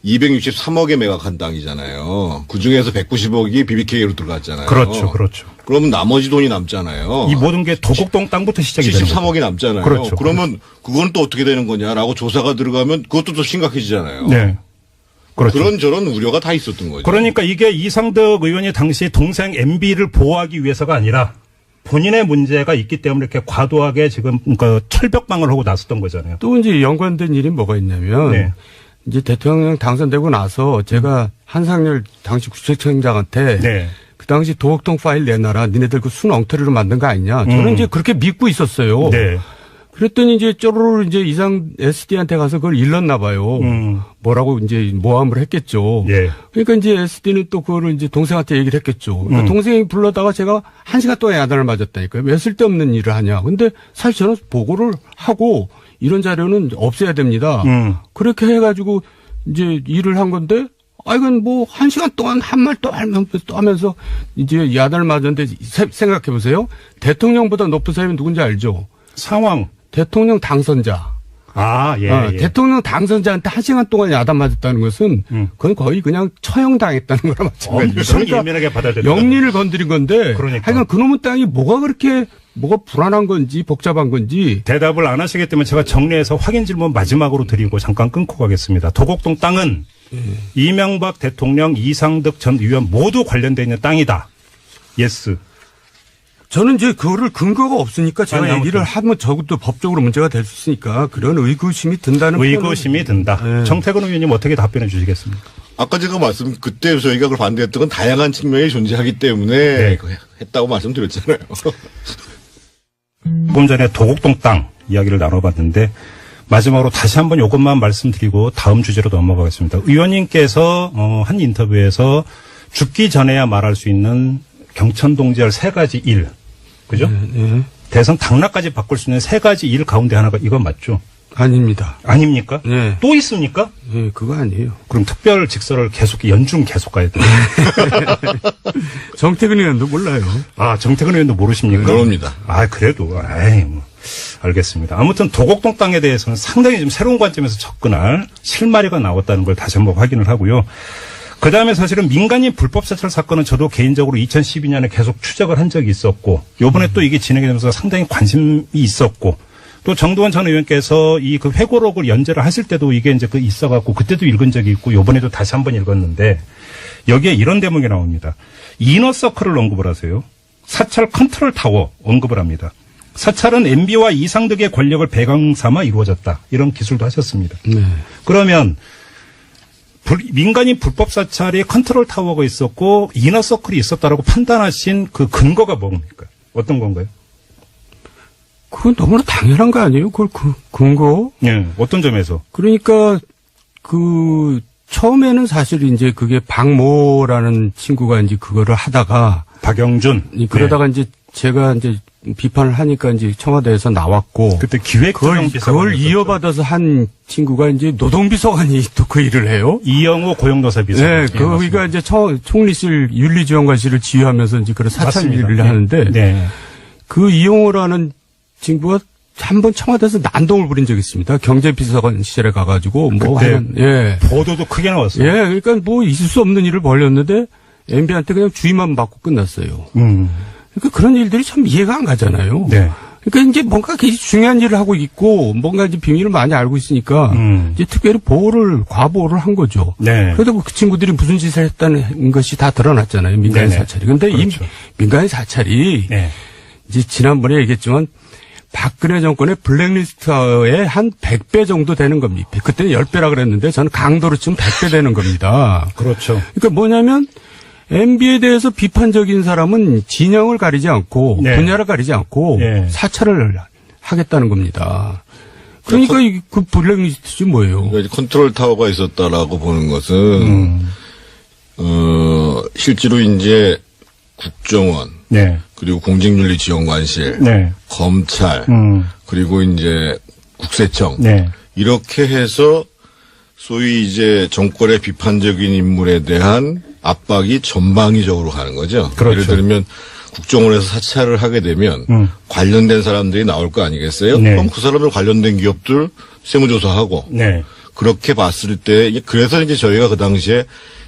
S3: 263억에 매각한 땅이잖아요. 그 중에서 190억이 BBK로 들어갔잖아요.
S1: 그렇죠, 그렇죠.
S3: 그러면 나머지 돈이 남잖아요.
S1: 이 모든 게 도곡동 땅부터 시작이 되는 거죠.
S3: 73억이 남잖아요.
S1: 그렇죠.
S3: 그러면 그건 또 어떻게 되는 거냐라고 조사가 들어가면 그것도 또 심각해지잖아요.
S1: 네. 그렇죠.
S3: 그런 저런 우려가 다 있었던 거죠.
S1: 그러니까 이게 이상득 의원이 당시 동생 MB를 보호하기 위해서가 아니라 본인의 문제가 있기 때문에 이렇게 과도하게 지금 그 철벽방을 하고 나섰던 거잖아요.
S2: 또 이제 연관된 일이 뭐가 있냐면
S1: 네.
S2: 이제 대통령 당선되고 나서 제가 한상열 당시 구청장한테
S1: 네.
S2: 그 당시 도곡동 파일 내놔라. 니네들 그 순 엉터리로 만든 거 아니냐. 저는 이제 그렇게 믿고 있었어요.
S1: 네.
S2: 그랬더니 이제 쪼르르 이제 이상 SD한테 가서 그걸 일렀나 봐요. 뭐라고 이제 모함을 했겠죠.
S1: 예.
S2: 그러니까 이제 SD는 또 그거를 이제 동생한테 얘기를 했겠죠. 그러니까 동생이 불러다가 제가 1시간 동안 야단을 맞았다니까요. 왜 쓸데없는 일을 하냐. 근데 사실 저는 보고를 하고 이런 자료는 없애야 됩니다. 그렇게 해가지고 이제 일을 한 건데 이건 뭐 1시간 동안 한 말 또 하면서 이제 야단을 맞았는데 생각해 보세요. 대통령보다 높은 사람이 누군지 알죠?
S1: 상황.
S2: 대통령 당선자.
S1: 예.
S2: 대통령 당선자한테 1시간 동안 야단 맞았다는 것은 그건 거의 그냥 처형당했다는 거랑 마찬가지예요.
S1: 엄청 예민하게 받아들였다.
S2: 영리를 건드린 건데
S1: 그러니까.
S2: 하여간 그놈의 땅이 뭐가 불안한 건지 복잡한 건지
S1: 대답을 안 하시기 때문에 제가 정리해서 확인 질문 마지막으로 드리고 잠깐 끊고 가겠습니다. 도곡동 땅은 이명박 대통령, 이상득 전 의원 모두 관련되어 있는 땅이다. 예스.
S2: 저는 이제 그거를 근거가 없으니까 제가
S1: 아니,
S2: 얘기를 하면 적어도 법적으로 문제가 될 수 있으니까 그런 의구심이 든다는
S1: 의구심이 든다.
S2: 네.
S1: 정태근 의원님 어떻게 답변해 주시겠습니까?
S3: 아까 제가 그때 저희가 그걸 반대했던 건 다양한 측면이 존재하기 때문에
S1: 네.
S3: 했다고 말씀드렸잖아요.
S1: 조금 전에 도곡동 땅 이야기를 나눠봤는데 마지막으로 다시 한번 이것만 말씀드리고 다음 주제로 넘어가겠습니다. 의원님께서 한 인터뷰에서 죽기 전에야 말할 수 있는 경천동지할 3가지 일, 그죠?
S2: 네.
S1: 대선 당락까지 바꿀 수 있는 3가지 일 가운데 하나가 이건 맞죠?
S2: 아닙니다.
S1: 아닙니까?
S2: 네.
S1: 또 있습니까?
S2: 예, 그거 아니에요.
S1: 그럼 특별 직서를 연중 계속 가야 돼요.
S2: 정태근 의원도 몰라요.
S1: 정태근 의원도 모르십니까?
S3: 그럽니다.
S1: 그래도, 알겠습니다. 아무튼 도곡동 땅에 대해서는 상당히 좀 새로운 관점에서 접근할 실마리가 나왔다는 걸 다시 한번 확인을 하고요. 그 다음에 사실은 민간인 불법 사찰 사건은 저도 개인적으로 2012년에 계속 추적을 한 적이 있었고, 요번에 또 이게 진행이 되면서 상당히 관심이 있었고, 또 정두원 전 의원께서 이 그 회고록을 연재를 하실 때도 이게 이제 있어갖고 그때도 읽은 적이 있고 요번에도 다시 한번 읽었는데 여기에 이런 대목이 나옵니다. 이너서클을 언급을 하세요. 사찰 컨트롤 타워 언급을 합니다. 사찰은 MB와 이상득의 권력을 배경 삼아 이루어졌다. 이런 기술도 하셨습니다.
S2: 네.
S1: 그러면 민간인 불법 사찰이 컨트롤 타워가 있었고 이너서클이 있었다라고 판단하신 그 근거가 뭡니까? 어떤 건가요?
S2: 그건 너무나 당연한 거 아니에요? 그걸 근거?
S1: 예, 어떤 점에서?
S2: 그러니까 처음에는 사실 이제 그게 박모라는 친구가 이제 그거를 하다가
S1: 박영준.
S2: 그러다가 이제 제가 이제 비판을 하니까 이제 청와대에서 나왔고
S1: 그때 기획조정비서관
S2: 그걸 이어받아서 한 친구가 이제 노동비서관이 또 그 일을 해요.
S1: 이영호 고용노사 비서관.
S2: 네, 거기가 이제 총리실 윤리지원관실을 지휘하면서 이제 그런 사찰 일을 하는데
S1: 네.
S2: 그 이영호라는 친구가 한번 청와대에서 난동을 부린 적이 있습니다. 경제비서관 시절에 가가지고
S1: 그때 보도도 크게 나왔어요.
S2: 예, 그러니까 뭐 있을 수 없는 일을 벌였는데 MB한테 그냥 주의만 받고 끝났어요. 그러니까 그런 일들이 참 이해가 안 가잖아요.
S1: 네.
S2: 그러니까 이제 뭔가 굉장히 중요한 일을 하고 있고 뭔가 이제 비밀을 많이 알고 있으니까 이제 특별히 과보호를 한 거죠.
S1: 네.
S2: 그래도 그 친구들이 무슨 짓을 했다는 것이 다 드러났잖아요. 민간인
S1: 네네.
S2: 사찰이. 근데
S1: 그렇죠.
S2: 이 민간인 사찰이
S1: 네.
S2: 이제 지난번에 얘기했지만 박근혜 정권의 블랙리스트의 한 100배 정도 되는 겁니다. 그때는 10배라 그랬는데 저는 강도로 치면 100배 되는 겁니다.
S1: 그렇죠.
S2: 그러니까 뭐냐면 MB에 대해서 비판적인 사람은 진영을 가리지 않고
S1: 네.
S2: 분야를 가리지 않고
S1: 네.
S2: 사찰을 하겠다는 겁니다. 그러니까 그 블랙리스트지 뭐예요.
S3: 그러니까 컨트롤 타워가 있었다라고 보는 것은 실제로 이제 국정원
S1: 네.
S3: 그리고 공직윤리지원관실,
S1: 네.
S3: 검찰, 그리고 이제 국세청
S1: 네.
S3: 이렇게 해서 소위 이제 정권의 비판적인 인물에 대한 압박이 전방위적으로 가는 거죠.
S1: 그렇죠.
S3: 예를 들면 국정원에서 사찰을 하게 되면 관련된 사람들이 나올 거 아니겠어요?
S1: 네.
S3: 그럼 그 사람들 관련된 기업들 세무조사하고
S1: 네.
S3: 그렇게 봤을 때 그래서 이제 저희가 그 당시에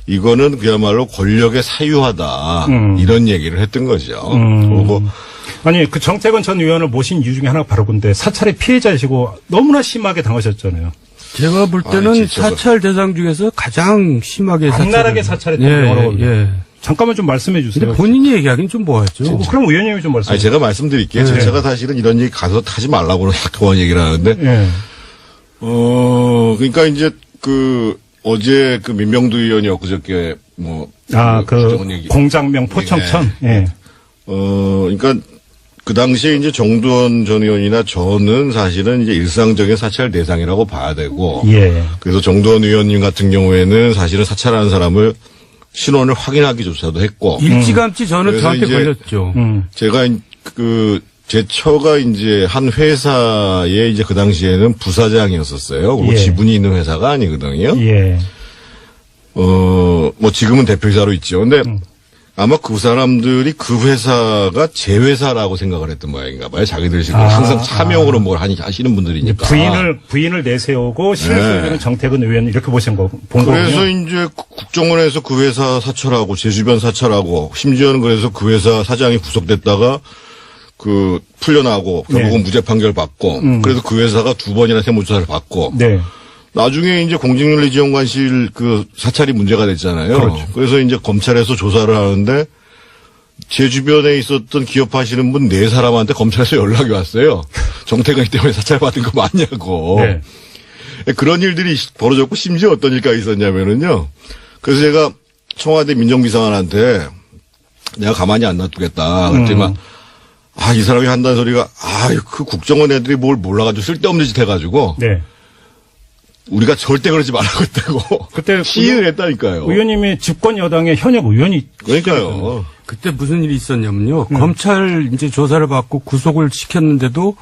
S3: 이거는 그야말로 권력의 사유화다 이런 얘기를 했던 거죠. 그리고
S1: 아니 그 정태근 전 의원을 모신 이유 중에 하나가 바로 근데 사찰의 피해자이시고 너무나 심하게 당하셨잖아요.
S2: 제가 볼 때는 사찰 대상 중에서 가장 심하게
S1: 악랄하게 사찰했던 경우라고. 잠깐만 좀 말씀해 주세요.
S2: 근데 본인이 얘기하기는 좀 뭐하죠.
S1: 그럼 의원님이 좀 말씀해 주세요.
S3: 제가 말씀드릴게요. 제가 사실은 이런 얘기 가서 하지 말라고 그런 얘기를 하는데 그러니까 이제 어제 민명두 의원이 엊그저께
S1: 공장명 포청천.
S3: 그러니까 그 당시에 이제 정두원 전 의원이나 저는 사실은 이제 일상적인 사찰 대상이라고 봐야 되고. 그래서 정두원 의원님 같은 경우에는 사실은 사찰하는 사람을 신원을 확인하기조차도 했고.
S2: 일찌감치 저는 저한테 걸렸죠.
S3: 제가 제 처가 이제 한 회사에 이제 그 당시에는 부사장이었었어요. 그리고 지분이 있는 회사가 아니거든요. 지금은 대표이사로 있죠. 근데 아마 그 사람들이 그 회사가 제 회사라고 생각을 했던 모양인가 봐요. 자기들 지금 항상 차명으로 뭘 하시는 분들이니까.
S1: 부인을 내세우고 실소유는 정태근 의원 이렇게 본 거군요.
S3: 그래서 이제 국정원에서 그 회사 사찰하고 제 주변 사찰하고 심지어는 그래서 그 회사 사장이 구속됐다가 풀려나고 결국은 무죄 판결 받고 그래서 그 회사가 2번이나 세무조사를 받고 나중에 이제 공직윤리지원관실 사찰이 문제가 됐잖아요.
S1: 그렇죠.
S3: 그래서 이제 검찰에서 조사를 하는데 제 주변에 있었던 기업하시는 분 4사람한테 검찰에서 연락이 왔어요. 정태근이 때문에 사찰받은 거 맞냐고. 그런 일들이 벌어졌고 심지어 어떤 일까지 있었냐면은요. 그래서 제가 청와대 민정비서관한테 내가 가만히 안 놔두겠다. 그랬더니 이 사람이 한다는 소리가 그 국정원 애들이 뭘 몰라가지고 쓸데없는 짓 해가지고 우리가 절대 그러지 말라고 했다고.
S1: 그때
S3: 시위를 했다니까요.
S1: 의원님이 집권 여당의 현역 의원이.
S3: 그러니까요.
S2: 그때 무슨 일이 있었냐면요. 검찰 이제 조사를 받고 구속을 시켰는데도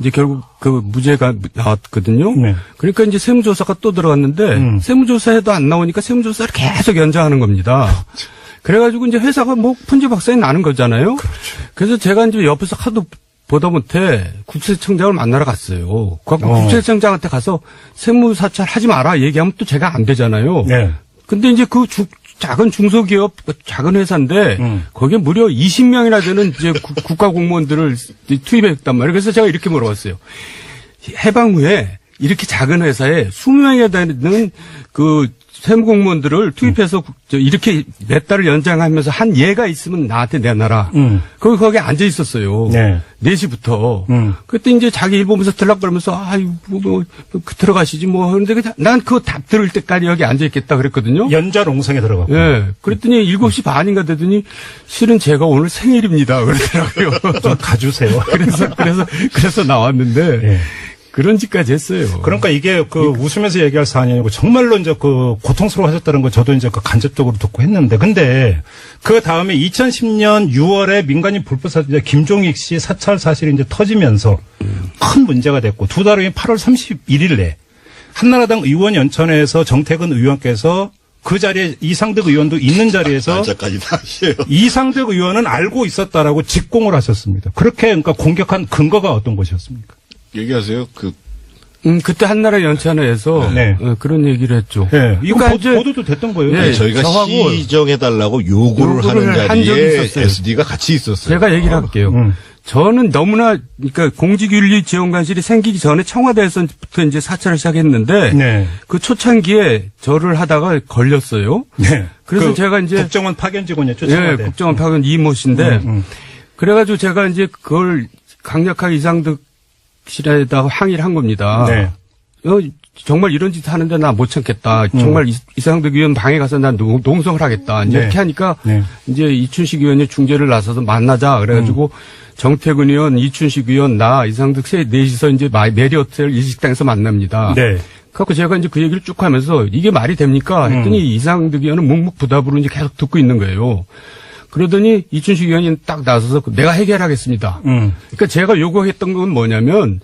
S2: 이제 결국 무죄가 나왔거든요. 그러니까 이제 세무조사가 또 들어갔는데 세무조사에도 안 나오니까 세무조사를 계속 연장하는 겁니다. 그래가지고 이제 회사가 푼지박산이 나는 거잖아요. 그래서 제가 이제 옆에서 하도 보다 못해 국세청장을 만나러 갔어요. 국세청장한테 가서 세무사찰 하지 마라 얘기하면 또 제가 안 되잖아요. 근데 이제 작은 중소기업, 작은 회사인데 거기에 무려 20명이나 되는 이제 국가 공무원들을 투입했단 말이에요. 그래서 제가 이렇게 물어봤어요. 해방 후에 이렇게 작은 회사에 20명이나 되는 세무공무원들을 투입해서 이렇게 몇 달을 연장하면서 한 예가 있으면 나한테 내놔라. 거기 앉아 있었어요. 4시부터. 그때 이제 자기 일 보면서 들락거리면서 들어가시지 뭐. 그런데 난 그 답 들을 때까지 여기 앉아 있겠다 그랬거든요.
S1: 연좌롱성에 들어가고.
S2: 그랬더니 7시 반인가 되더니 실은 제가 오늘 생일입니다. 그러더라고요.
S1: 좀 가주세요.
S2: 그래서 나왔는데. 그런 짓까지 했어요.
S1: 그러니까 이게 웃으면서 얘기할 사안이 아니고 정말로 이제 고통스러워 하셨다는 거 저도 이제 간접적으로 듣고 했는데 근데 그 다음에 2010년 6월에 민간인 불법 사찰 김종익 씨 사찰 사실이 이제 터지면서 큰 문제가 됐고 2달 후에 8월 31일에 한나라당 의원연천에서 정태근 의원께서 그 자리에 이상득 의원도 있는 자리에서 이상득 의원은 알고 있었다라고 직공을 하셨습니다. 그렇게 그러니까 공격한 근거가 어떤 것이었습니까?
S3: 얘기하세요.
S2: 그때 한나라 연찬회에서 그런 얘기를 했죠.
S1: 이거 보도도 됐던 거예요.
S3: 저희가 시정해달라고 요구를 하는 자리에 SD가 같이 있었어요.
S2: 제가 얘기를 할게요. 저는 너무나 그러니까 공직윤리지원관실이 생기기 전에 청와대에서부터 이제 사찰을 시작했는데 그 초창기에 저를 하다가 걸렸어요. 그래서 제가 이제
S1: 국정원 파견 직원이었죠. 청와대.
S2: 국정원 파견 이모 씨인데 그래가지고 제가 이제 그걸 강력하게 이상득 실에다가 항의를 한 겁니다. 정말 이런 짓 하는데 나 못 참겠다. 정말 이상득 의원 방에 가서 난 농성을 하겠다. 이제 이렇게 하니까 이제 이춘식 의원이 중재를 나서서 만나자. 그래가지고 정태근 의원, 이춘식 의원, 나, 이상득 넷이서 이제 메리어트 일식당에서 만납니다. 그래서 제가 이제 그 얘기를 쭉 하면서 이게 말이 됩니까? 했더니 이상득 의원은 묵묵부답으로 이제 계속 듣고 있는 거예요. 그러더니 이춘식 의원이 딱 나서서 내가 해결하겠습니다. 그러니까 제가 요구했던 건 뭐냐면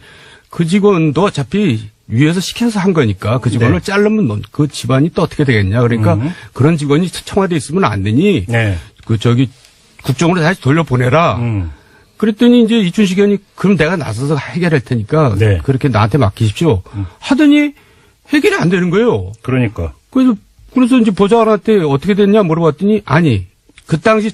S2: 그 직원도 어차피 위에서 시켜서 한 거니까 그 직원을 자르면 그 집안이 또 어떻게 되겠냐. 그러니까 그런 직원이 청와대에 있으면 안 되니 국정으로 다시 돌려보내라. 그랬더니 이제 이춘식 의원이 그럼 내가 나서서 해결할 테니까 그렇게 나한테 맡기십시오. 하더니 해결이 안 되는 거예요.
S1: 그러니까.
S2: 그래서 이제 보좌관한테 어떻게 됐냐 물어봤더니 아니 그 당시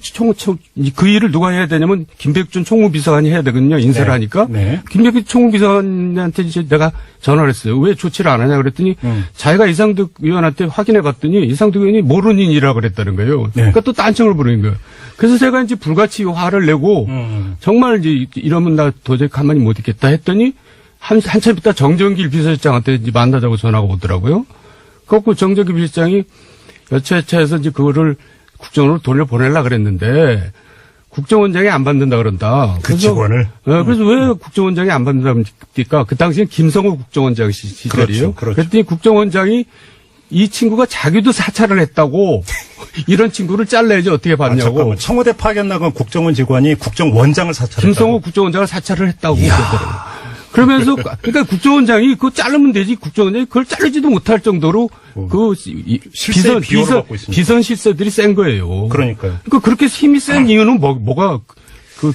S2: 그 일을 누가 해야 되냐면 김백준 총무비서관이 해야 되거든요. 인사를
S1: 네.
S2: 하니까.
S1: 네.
S2: 김백준 총무비서관한테 이제 내가 전화를 했어요. 왜 조치를 안 하냐 그랬더니 자기가 이상득 의원한테 확인해 봤더니 이상득 의원이 모르는 일이라고 그랬다는 거예요.
S1: 네.
S2: 그러니까 또 딴청을 부르는 거예요. 그래서 제가 이제 불같이 화를 내고 정말 이제 이러면 나 도저히 가만히 못 있겠다 했더니 한참 있다 정정길 비서실장한테 이제 만나자고 전화가 오더라고요. 그래갖고 정정길 비서실장이 여차여차해서 이제 그거를 국정원으로 돌려보내려고 그랬는데 국정원장이 안 받는다 그런다.
S1: 그 직원을?
S2: 그래서 왜 국정원장이 안 받는다 그러니까 그 당시엔 김성호 국정원장 시절이에요.
S1: 그렇죠.
S2: 그랬더니 국정원장이 이 친구가 자기도 사찰을 했다고 이런 친구를 잘라야지 어떻게 받냐고.
S1: 잠깐만. 청와대 파견 나간 국정원 직원이 국정원장을 사찰했다.
S2: 김성호 국정원장을 사찰을 했다고 그러더라고요. 그러면서 그러니까 국정원장이 그거 자르면 되지 국정원장이 그걸 자르지도 못할 정도로 그
S1: 실세 비호를 받고 있습니다.
S2: 비선 실세들이 센 거예요.
S1: 그러니까
S2: 그렇게 힘이 센 이유는 뭐가 그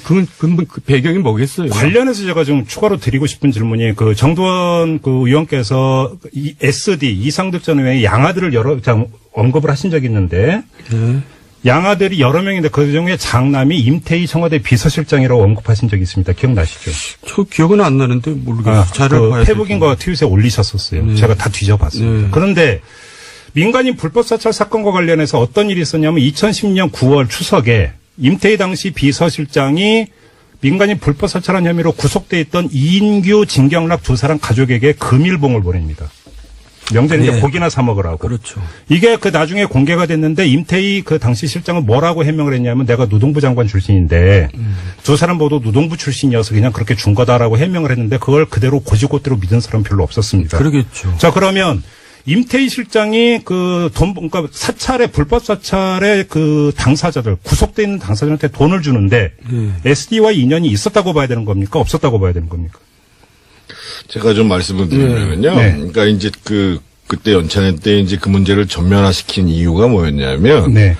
S2: 배경이 뭐겠어요?
S1: 관련해서 제가 좀 추가로 드리고 싶은 질문이 그 정두원 그 의원께서 이 SD 이상득 전 의원의 양아들을 여러 장 언급을 하신 적이 있는데 양아들이 여러 명인데 그 중에 장남이 임태희 청와대 비서실장이라고 언급하신 적이 있습니다. 기억나시죠?
S2: 저 기억은 안 나는데 모르겠어요. 자료를 봐야
S1: 페북인가 트윗에 올리셨었어요.
S2: 네.
S1: 제가 다 뒤져봤습니다.
S2: 네.
S1: 그런데 민간인 불법 사찰 사건과 관련해서 어떤 일이 있었냐면 2010년 9월 추석에 임태희 당시 비서실장이 민간인 불법 사찰한 혐의로 구속돼 있던 이인규, 진경락 두 사람 가족에게 금일봉을 보냅니다. 명절에 이제
S2: 네.
S1: 고기나 사 먹으라고.
S2: 그렇죠.
S1: 이게 그 나중에 공개가 됐는데 임태희 그 당시 실장은 뭐라고 해명을 했냐면 내가 노동부 장관 출신인데 두 사람 모두 노동부 출신이어서 그냥 그렇게 준 거다라고 해명을 했는데 그걸 그대로 고지고대로 믿은 사람 별로 없었습니다.
S2: 그러겠죠.
S1: 자, 그러면 임태희 실장이 그 돈, 그러니까 사찰의 불법 사찰의 그 당사자들, 구속돼 있는 당사자한테 돈을 주는데 SD와 인연이 있었다고 봐야 되는 겁니까? 없었다고 봐야 되는 겁니까?
S3: 제가 좀 말씀을 드리면요.
S1: 네.
S3: 그러니까 이제 그때 연찬회 때 이제 그 문제를 전면화시킨 이유가 뭐였냐면.
S1: 네.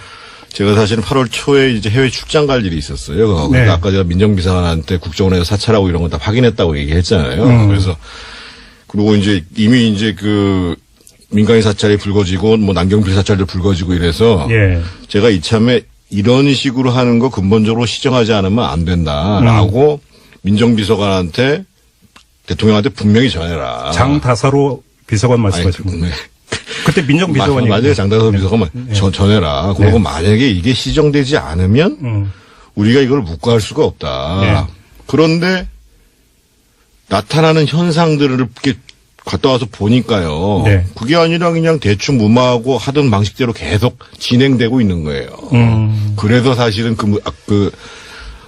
S3: 제가 사실은 8월 초에 이제 해외 출장 갈 일이 있었어요.
S1: 네.
S3: 아까 제가 민정비서관한테 국정원에서 사찰하고 이런 거 다 확인했다고 얘기했잖아요. 그래서 그리고 이제 이미 이제 그 민간인 사찰이 불거지고 뭐 남경필 사찰도 불거지고 이래서
S1: 예.
S3: 제가 이참에 이런 식으로 하는 거 근본적으로 시정하지 않으면 안 된다라고 민정비서관한테 대통령한테 분명히 전해라.
S1: 장다사로 비서관 말씀하시는 거예요. 그때 민정비서관이
S3: 만약에 장다사 비서관만 전해라. 그리고 만약에 이게 시정되지 않으면 우리가 이걸 묵과할 수가 없다.
S1: 네.
S3: 그런데 나타나는 현상들을 이렇게 갔다 와서 보니까요.
S1: 네.
S3: 그게 아니라 그냥 대충 무마하고 하던 방식대로 계속 진행되고 있는 거예요. 그래서 사실은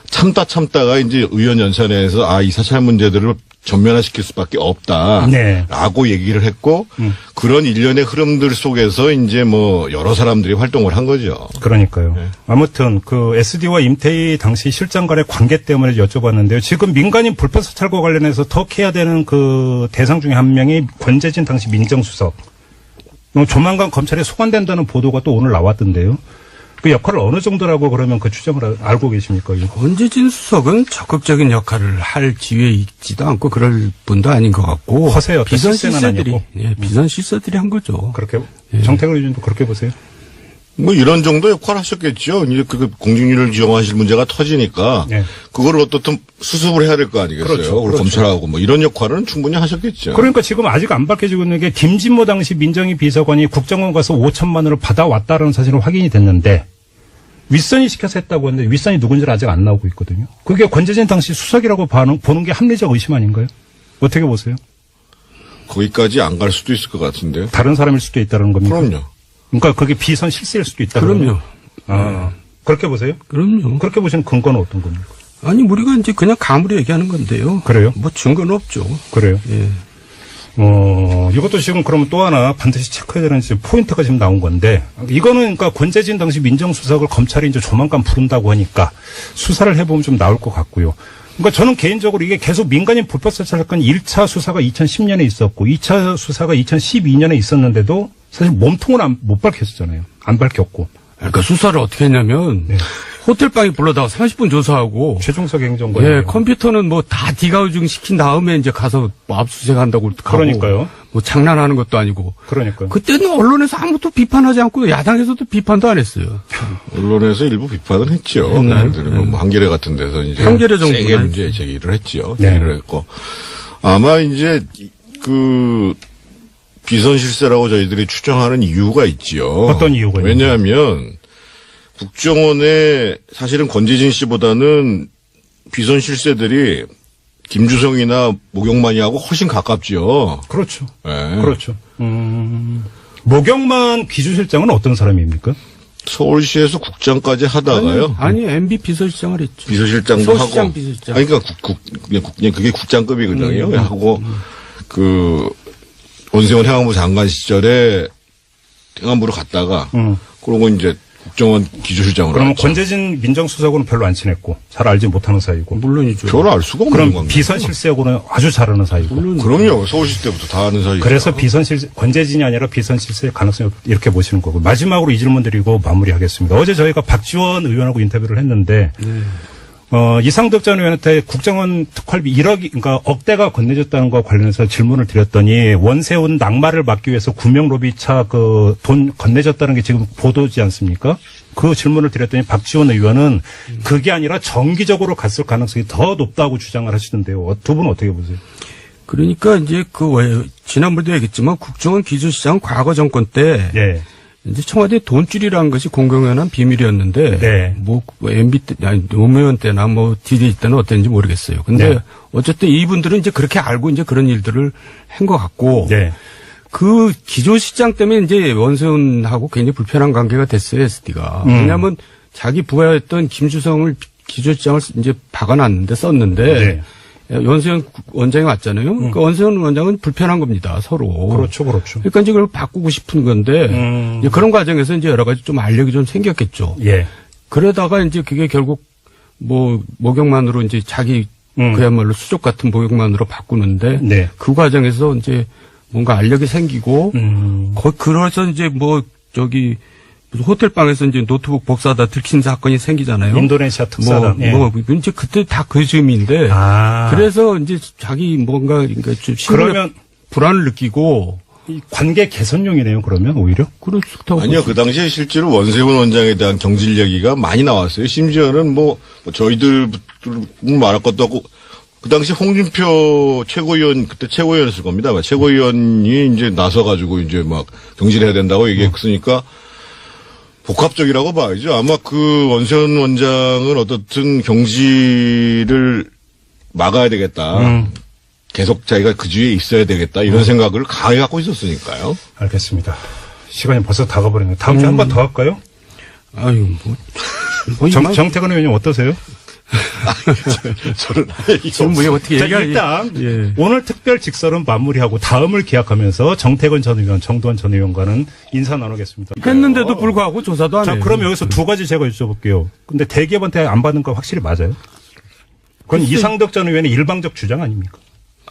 S3: 참다가 이제 의원 연찬회에서 이 사찰 문제들을 전면화시킬 수밖에 없다라고
S1: 네.
S3: 얘기를 했고 그런 일련의 흐름들 속에서 이제 뭐 여러 사람들이 활동을 한 거죠.
S1: 그러니까요. 네. 아무튼 그 SD와 임태희 당시 실장 간의 관계 때문에 여쭤봤는데요. 지금 민간인 불법 사찰과 관련해서 턱해야 되는 그 대상 중에 한 명이 권재진 당시 민정수석. 조만간 검찰에 소환된다는 보도가 또 오늘 나왔던데요. 그 역할을 어느 정도라고 그러면 그 추정을 알고 계십니까?
S2: 권재진 수석은 적극적인 역할을 할 지위에 있지도 않고 그럴 분도 아닌 것 같고.
S1: 허세요.
S2: 비선 실세들이. 예, 비선 실세들이 한 거죠.
S1: 그렇게, 정태근 의원도 그렇게 보세요?
S3: 뭐 이런 정도 역할을 하셨겠죠. 이제 그 공직률을 지정하실 문제가 터지니까
S1: 네.
S3: 그거를 어떻든 수습을 해야 될 거 아니겠어요.
S1: 그렇죠.
S3: 그리고 검찰하고 뭐 이런 역할은 충분히 하셨겠죠.
S1: 그러니까 지금 아직 안 밝혀지고 있는 게 김진모 당시 민정위 비서관이 국정원 가서 5천만 원을 받아왔다는 사실은 확인이 됐는데 윗선이 시켜서 했다고 했는데 윗선이 누군지는 아직 안 나오고 있거든요. 그게 권재진 당시 수석이라고 보는 게 합리적 의심 아닌가요? 어떻게 보세요?
S3: 거기까지 안 갈 수도 있을 것 같은데요.
S1: 다른 사람일 수도 있다는 겁니까?
S3: 그럼요.
S1: 그러니까 그게 비선 실세일 수도 있다.
S2: 그럼요.
S1: 그렇게 보세요?
S2: 그럼요.
S1: 그렇게 보시는 근거는 어떤 겁니까?
S2: 아니, 우리가 이제 그냥 감으로 얘기하는 건데요.
S1: 그래요?
S2: 뭐 증거는 없죠.
S1: 그래요?
S2: 예.
S1: 이것도 지금 그러면 또 하나 반드시 체크해야 되는 포인트가 지금 나온 건데, 이거는 그러니까 권재진 당시 민정수석을 검찰이 이제 조만간 부른다고 하니까 수사를 해보면 좀 나올 것 같고요. 그러니까 저는 개인적으로 이게 계속 민간인 불법 사찰 사건 1차 수사가 2010년에 있었고 2차 수사가 2012년에 있었는데도 사실 몸통은 못 밝혔잖아요. 안 밝혔고.
S2: 그러니까 수사를 어떻게 했냐면 호텔방에 불러다가 30분 조사하고
S1: 최종석 행정관.
S2: 예, 컴퓨터는 뭐 다 디가우징 시킨 다음에 이제 가서 뭐 압수수색한다고 가고.
S1: 그러니까요.
S2: 뭐 장난하는 것도 아니고.
S1: 그러니까요.
S2: 그때는 언론에서 아무도 비판하지 않고 야당에서도 비판도 안 했어요.
S3: 언론에서 일부 비판은 했죠. 예를 들면 뭐 한겨레 같은 데서 이제
S2: 한겨레 정도는
S3: 세게 문제 제기를 했죠.
S1: 네.
S3: 제기를 했고 아마 이제 그 비선 실세라고 저희들이 추정하는 이유가 있지요.
S1: 어떤 이유가 있나요?
S3: 왜냐하면 국정원에 사실은 권재진 씨보다는 비선 실세들이 김주성이나 목욕만이하고 훨씬 가깝죠.
S1: 그렇죠.
S3: 네.
S1: 그렇죠. 목영만 기주실장은 어떤 사람입니까?
S3: 서울시에서 국장까지 하다가요.
S2: 아니 MB 비서실장을 했죠.
S3: 비서실장도
S2: 서울시장
S3: 하고.
S2: 비서실장.
S3: 아니, 그러니까 그냥 그게 국장급이거든요. 하고 그 원세훈 행안부 장관 시절에 행안부로 갔다가 그러고 이제 국정원 기조실장으로.
S1: 그러면
S3: 갔죠.
S1: 권재진 민정수석은 별로 안 친했고 잘 알지 못하는 사이고.
S2: 물론이죠.
S3: 별로 알 수가 없는
S1: 그럼
S3: 관계.
S1: 비선 실세하고는 아주 잘 아는 사이고.
S3: 그럼요. 서울시 때부터 다 아는 사이.
S1: 그래서 비선 실세, 권재진이 아니라 비선 실세의 가능성이 이렇게 보시는 거고. 마지막으로 이 질문 드리고 마무리하겠습니다. 어제 저희가 박지원 의원하고 인터뷰를 했는데, 이상득 전 의원한테 국정원 특활비 1억, 그러니까 억대가 건네졌다는 것과 관련해서 질문을 드렸더니 원세훈 낙마를 막기 위해서 구명 로비차 그 돈 건네졌다는 게 지금 보도지 않습니까? 그 질문을 드렸더니 박지원 의원은 그게 아니라 정기적으로 갔을 가능성이 더 높다고 주장을 하시던데요. 두 분은 어떻게 보세요?
S2: 그러니까 이제 지난번에도 얘기했지만 국정원 기조실장 과거 정권 때
S1: 네.
S2: 이제 청와대 돈줄이라는 것이 공공연한 비밀이었는데,
S1: 네.
S2: 뭐, MB 때, 아니, 노무현 때나 뭐, DD 때는 어땠는지 모르겠어요. 근데,
S1: 네.
S2: 어쨌든 이분들은 이제 그렇게 알고 이제 그런 일들을 한 것 같고,
S1: 네.
S2: 그 기조실장 때문에 이제 원세훈하고 굉장히 불편한 관계가 됐어요, SD가. 왜냐하면 자기 부하였던 김주성을 기조실장을 이제 박아놨는데, 썼는데,
S1: 네.
S2: 원세훈 원장이 왔잖아요. 그러니까 원세훈 원장은 불편한 겁니다, 서로.
S1: 그렇죠, 그렇죠.
S2: 그러니까 이제 그걸 바꾸고 싶은 건데 이제 그런 과정에서 이제 여러 가지 좀 알력이 좀 생겼겠죠.
S1: 예.
S2: 그러다가 이제 그게 결국 뭐 목욕만으로 이제 자기 그야말로 수족 같은 목욕만으로 바꾸는데
S1: 네.
S2: 그 과정에서 이제 뭔가 알력이 생기고 그래서 이제 뭐 저기 무슨 호텔방에서 이제 노트북 복사하다 들킨 사건이 생기잖아요.
S1: 인도네시아 특사단. 예.
S2: 이제 그때 다 그 즈음인데.
S1: 아.
S2: 그래서 이제 자기 뭔가 그러니까 좀
S1: 그러면
S2: 불안을 느끼고.
S1: 이 관계 개선용이네요. 그러면 오히려.
S2: 그렇다고.
S3: 아니요. 그 당시에 실제로 원세훈 원장에 대한 경질 얘기가 많이 나왔어요. 심지어는 뭐 저희들 말할 것도 없고 그 당시 홍준표 최고위원 그때 최고위원이었을 겁니다. 최고위원이 이제 나서가지고 이제 막 경질해야 된다고 얘기했으니까 복합적이라고 봐야죠. 아마 그 원세훈 원장은 어떻든 경질을 막아야 되겠다. 계속 자기가 그 주위에 있어야 되겠다. 이런 생각을 강하게 갖고 있었으니까요.
S1: 알겠습니다. 시간이 벌써 다 가버리네요. 다음 주에 한 번 더 할까요?
S2: 아유,
S1: 정태근 의원님 어떠세요?
S3: 저는
S2: 지금 뭐 어떻게
S1: 자,
S2: 얘기할
S1: 일단
S2: 예.
S1: 오늘 특별 직설은 마무리하고 다음을 기약하면서 정태근 전 의원, 정두환 전 의원과는 인사 나누겠습니다.
S2: 했는데도 불구하고 조사도 안
S1: 자,
S2: 해요.
S1: 그럼 여기서 두 가지 제가 여쭤볼게요. 근데 대기업한테 안 받는 거 확실히 맞아요? 그건 이상덕 전 의원의 일방적 주장 아닙니까?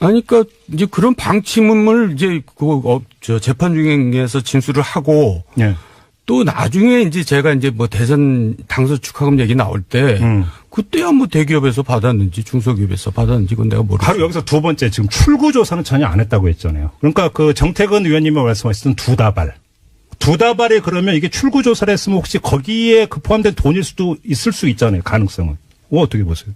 S2: 아니, 그러니까 이제 그런 방침을 이제 저 재판 중에서 진술을 하고
S1: 예.
S2: 또 나중에 이제 제가 이제 뭐 대선 당선 축하금 얘기 나올 때 그때야 뭐 대기업에서 받았는지 중소기업에서 받았는지 그건 내가 모르겠어요.
S1: 바로 여기서 두 번째 지금 출구 조사는 전혀 안 했다고 했잖아요. 그러니까 그 정태근 의원님이 말씀하셨던 두 다발이 그러면 이게 출구 조사를 했으면 혹시 거기에 그 포함된 돈일 수도 있을 수 있잖아요. 가능성은. 어떻게 보세요?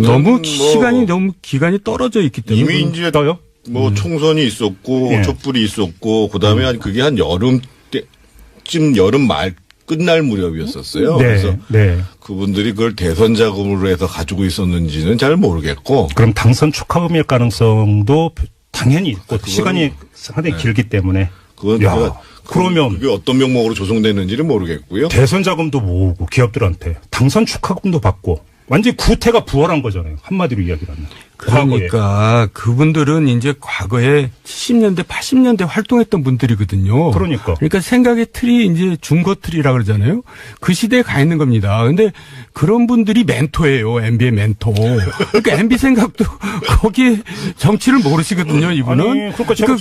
S2: 너무 시간이 너무 기간이 떨어져 있기 때문에
S3: 이미 이제
S1: 떠요?
S3: 뭐 총선이 있었고
S1: 예.
S3: 촛불이 있었고 그다음에 그게 한 여름 때쯤 여름 말 끝날 무렵이었었어요.
S1: 네,
S3: 그래서
S1: 네.
S3: 그분들이 그걸 대선 자금으로 해서 가지고 있었는지는 잘 모르겠고
S1: 그럼 당선 축하금일 가능성도 당연히 있고 시간이 상당히 길기 때문에.
S3: 그건
S1: 야,
S3: 제가
S1: 그러면
S3: 그게 어떤 명목으로 조성됐는지는 모르겠고요.
S1: 대선 자금도 모으고 기업들한테 당선 축하금도 받고 완전히 구태가 부활한 거잖아요. 한마디로 이야기를 하면.
S2: 그러니까 그분들은 이제 과거에 70년대, 80년대 활동했던 분들이거든요.
S1: 그러니까
S2: 생각의 틀이 이제 중거 틀이라 그러잖아요. 그 시대에 가 있는 겁니다. 근데 그런 분들이 멘토예요. MB의 멘토. 그러니까 MB 생각도 거기에 정치를 모르시거든요. 이분은.
S1: 아니, 그러니까 제가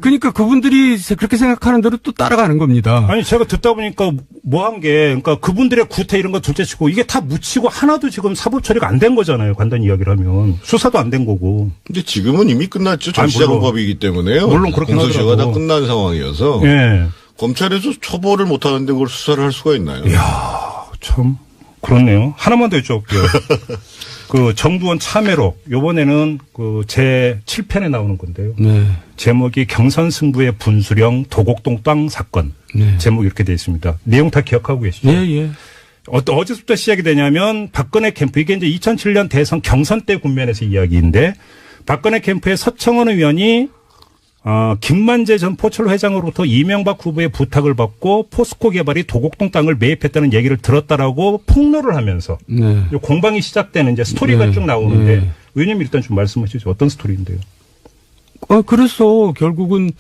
S2: 그러니까 그분들이 그렇게 생각하는 대로 또 따라가는 겁니다.
S1: 아니 제가 듣다 보니까 뭐 한 게 그러니까 그분들의 구태 이런 거 둘째치고 이게 다 묻히고 하나도 지금 사법 처리가 안 된 거잖아요. 간단히 이야기를 하면 수사 수사도 안 된 거고.
S3: 근데 지금은 이미 끝났죠. 전시작업법이기 때문에요.
S1: 물론 그렇긴
S3: 공소시효가 다
S1: 하더라도.
S3: 끝난 상황이어서.
S1: 예.
S3: 검찰에서 처벌을 못 하는데 그걸 수사를 할 수가 있나요?
S1: 이야, 참 그렇네요. 하나만 더 여쭤볼게요. 그 정두원 참회록 요번에는 그 제 7편에 나오는 건데요.
S2: 네.
S1: 제목이 경선승부의 분수령 도곡동 땅 사건.
S2: 네.
S1: 제목이 이렇게 되어 있습니다. 내용 다 기억하고 계시죠?
S2: 예, 예.
S1: 어제부터 시작이 되냐면 박근혜 캠프, 이게 이제 2007년 대선 경선 때 국면에서 이야기인데 박근혜 캠프의 서청원 의원이 김만재 전 포철 회장으로부터 이명박 후보의 부탁을 받고 포스코 개발이 도곡동 땅을 매입했다는 얘기를 들었다라고 폭로를 하면서
S2: 네.
S1: 공방이 시작되는 이제 스토리가
S2: 네.
S1: 쭉 나오는데
S2: 네.
S1: 의원님 일단 좀 말씀하시죠. 어떤 스토리인데요?
S2: 그래서 결국은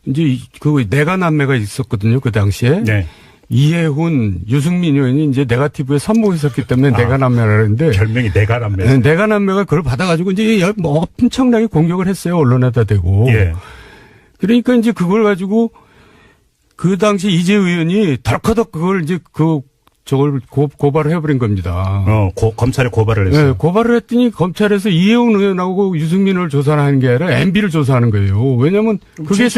S2: 이제 그 내가남매가 있었거든요. 그 당시에.
S1: 네.
S2: 이해훈, 유승민 의원이 이제 네가티브에 선봉했었기 때문에 내가남매라는데.
S1: 별명이 내가남매.
S2: 네, 내가남매가 그걸 받아가지고 이제 뭐 엄청나게 공격을 했어요. 언론에다 대고.
S1: 예.
S2: 그러니까 이제 그걸 가지고 그 당시 이재 의원이 덜커덕 그걸 이제 저걸 고발을 해버린 겁니다.
S1: 검찰에 고발을 했어요.
S2: 네, 고발을 했더니 검찰에서 이해훈 의원하고 유승민을 조사하는 게 아니라 MB를 조사하는 거예요. 왜냐면 그게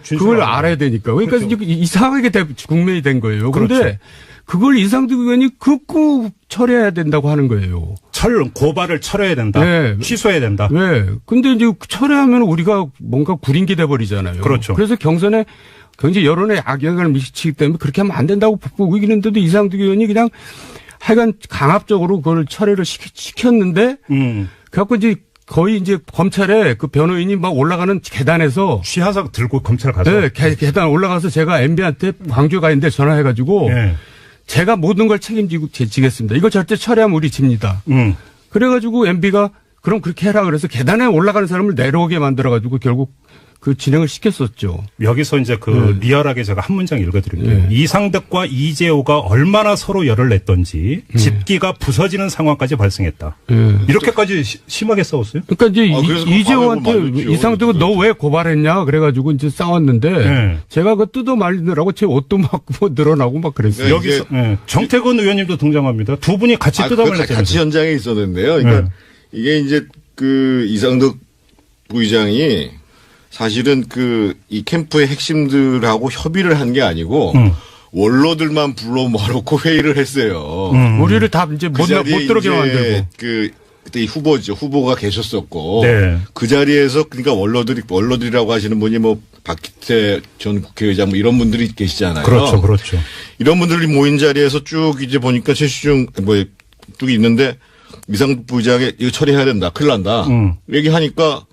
S2: 그걸 알아야 되니까. 그러니까
S1: 그렇죠.
S2: 이제 이상하게 국면이 된 거예요. 그런데
S1: 그렇죠.
S2: 그걸 이상득 의원이 극구 철회해야 된다고 하는 거예요.
S1: 고발을 철회해야 된다.
S2: 네.
S1: 취소해야 된다.
S2: 네. 근데 이제 철회하면 우리가 뭔가 구린 게 돼버리잖아요.
S1: 그렇죠.
S2: 그래서 경선에 굉장히 여론에 악영향을 미치기 때문에 그렇게 하면 안 된다고 보고 이기는데도 이상득 의원이 그냥 하여간 강압적으로 그걸 철회를 시켰는데 그래갖고 이제 거의 이제 검찰에 그 변호인이 막 올라가는 계단에서
S1: 취하사 들고 검찰 가서.
S2: 네, 계단 올라가서 제가 MB한테 광주에 가 있는데 전화해가지고
S1: 네.
S2: 제가 모든 걸 책임지겠습니다. 이거 절대 철회하면 우리 집니다. 그래가지고 MB가 그럼 그렇게 해라 그래서 계단에 올라가는 사람을 내려오게 만들어가지고 결국 그 진행을 시켰었죠.
S1: 여기서 이제 리얼하게 제가 한 문장 읽어드릴게요. 이상득과 이재호가 얼마나 서로 열을 냈던지 집기가 부서지는 상황까지 발생했다. 이렇게까지 심하게 싸웠어요?
S2: 그러니까 이제
S3: 그래서
S2: 이재호한테 이상득은 너 왜 고발했냐 그래가지고 이제 싸웠는데 제가 그거 뜯어 말리느라고 제 옷도 막 늘어나고 막 그랬어요.
S1: 여기서 정태근 의원님도 등장합니다. 두 분이 같이 뜯어 말렸잖아요.
S3: 같이 현장에 있었는데요. 그러니까 이게 이제 그 이상득 부의장이 사실은 이 캠프의 핵심들하고 협의를 한 게 아니고 원로들만 불러 모아놓고 회의를 했어요.
S2: 우리를 다 이제 못 들어게 만들고.
S3: 그때 후보가 계셨었고.
S1: 네.
S3: 그 자리에서 그러니까 원로들이라고 하시는 분이 뭐 박기태 전 국회의장 뭐 이런 분들이 계시잖아요.
S1: 그렇죠, 그렇죠.
S3: 이런 분들이 모인 자리에서 쭉 이제 보니까 최시중 쭉 있는데 이상득 부의장이 이거 처리해야 된다. 큰일 난다. 얘기하니까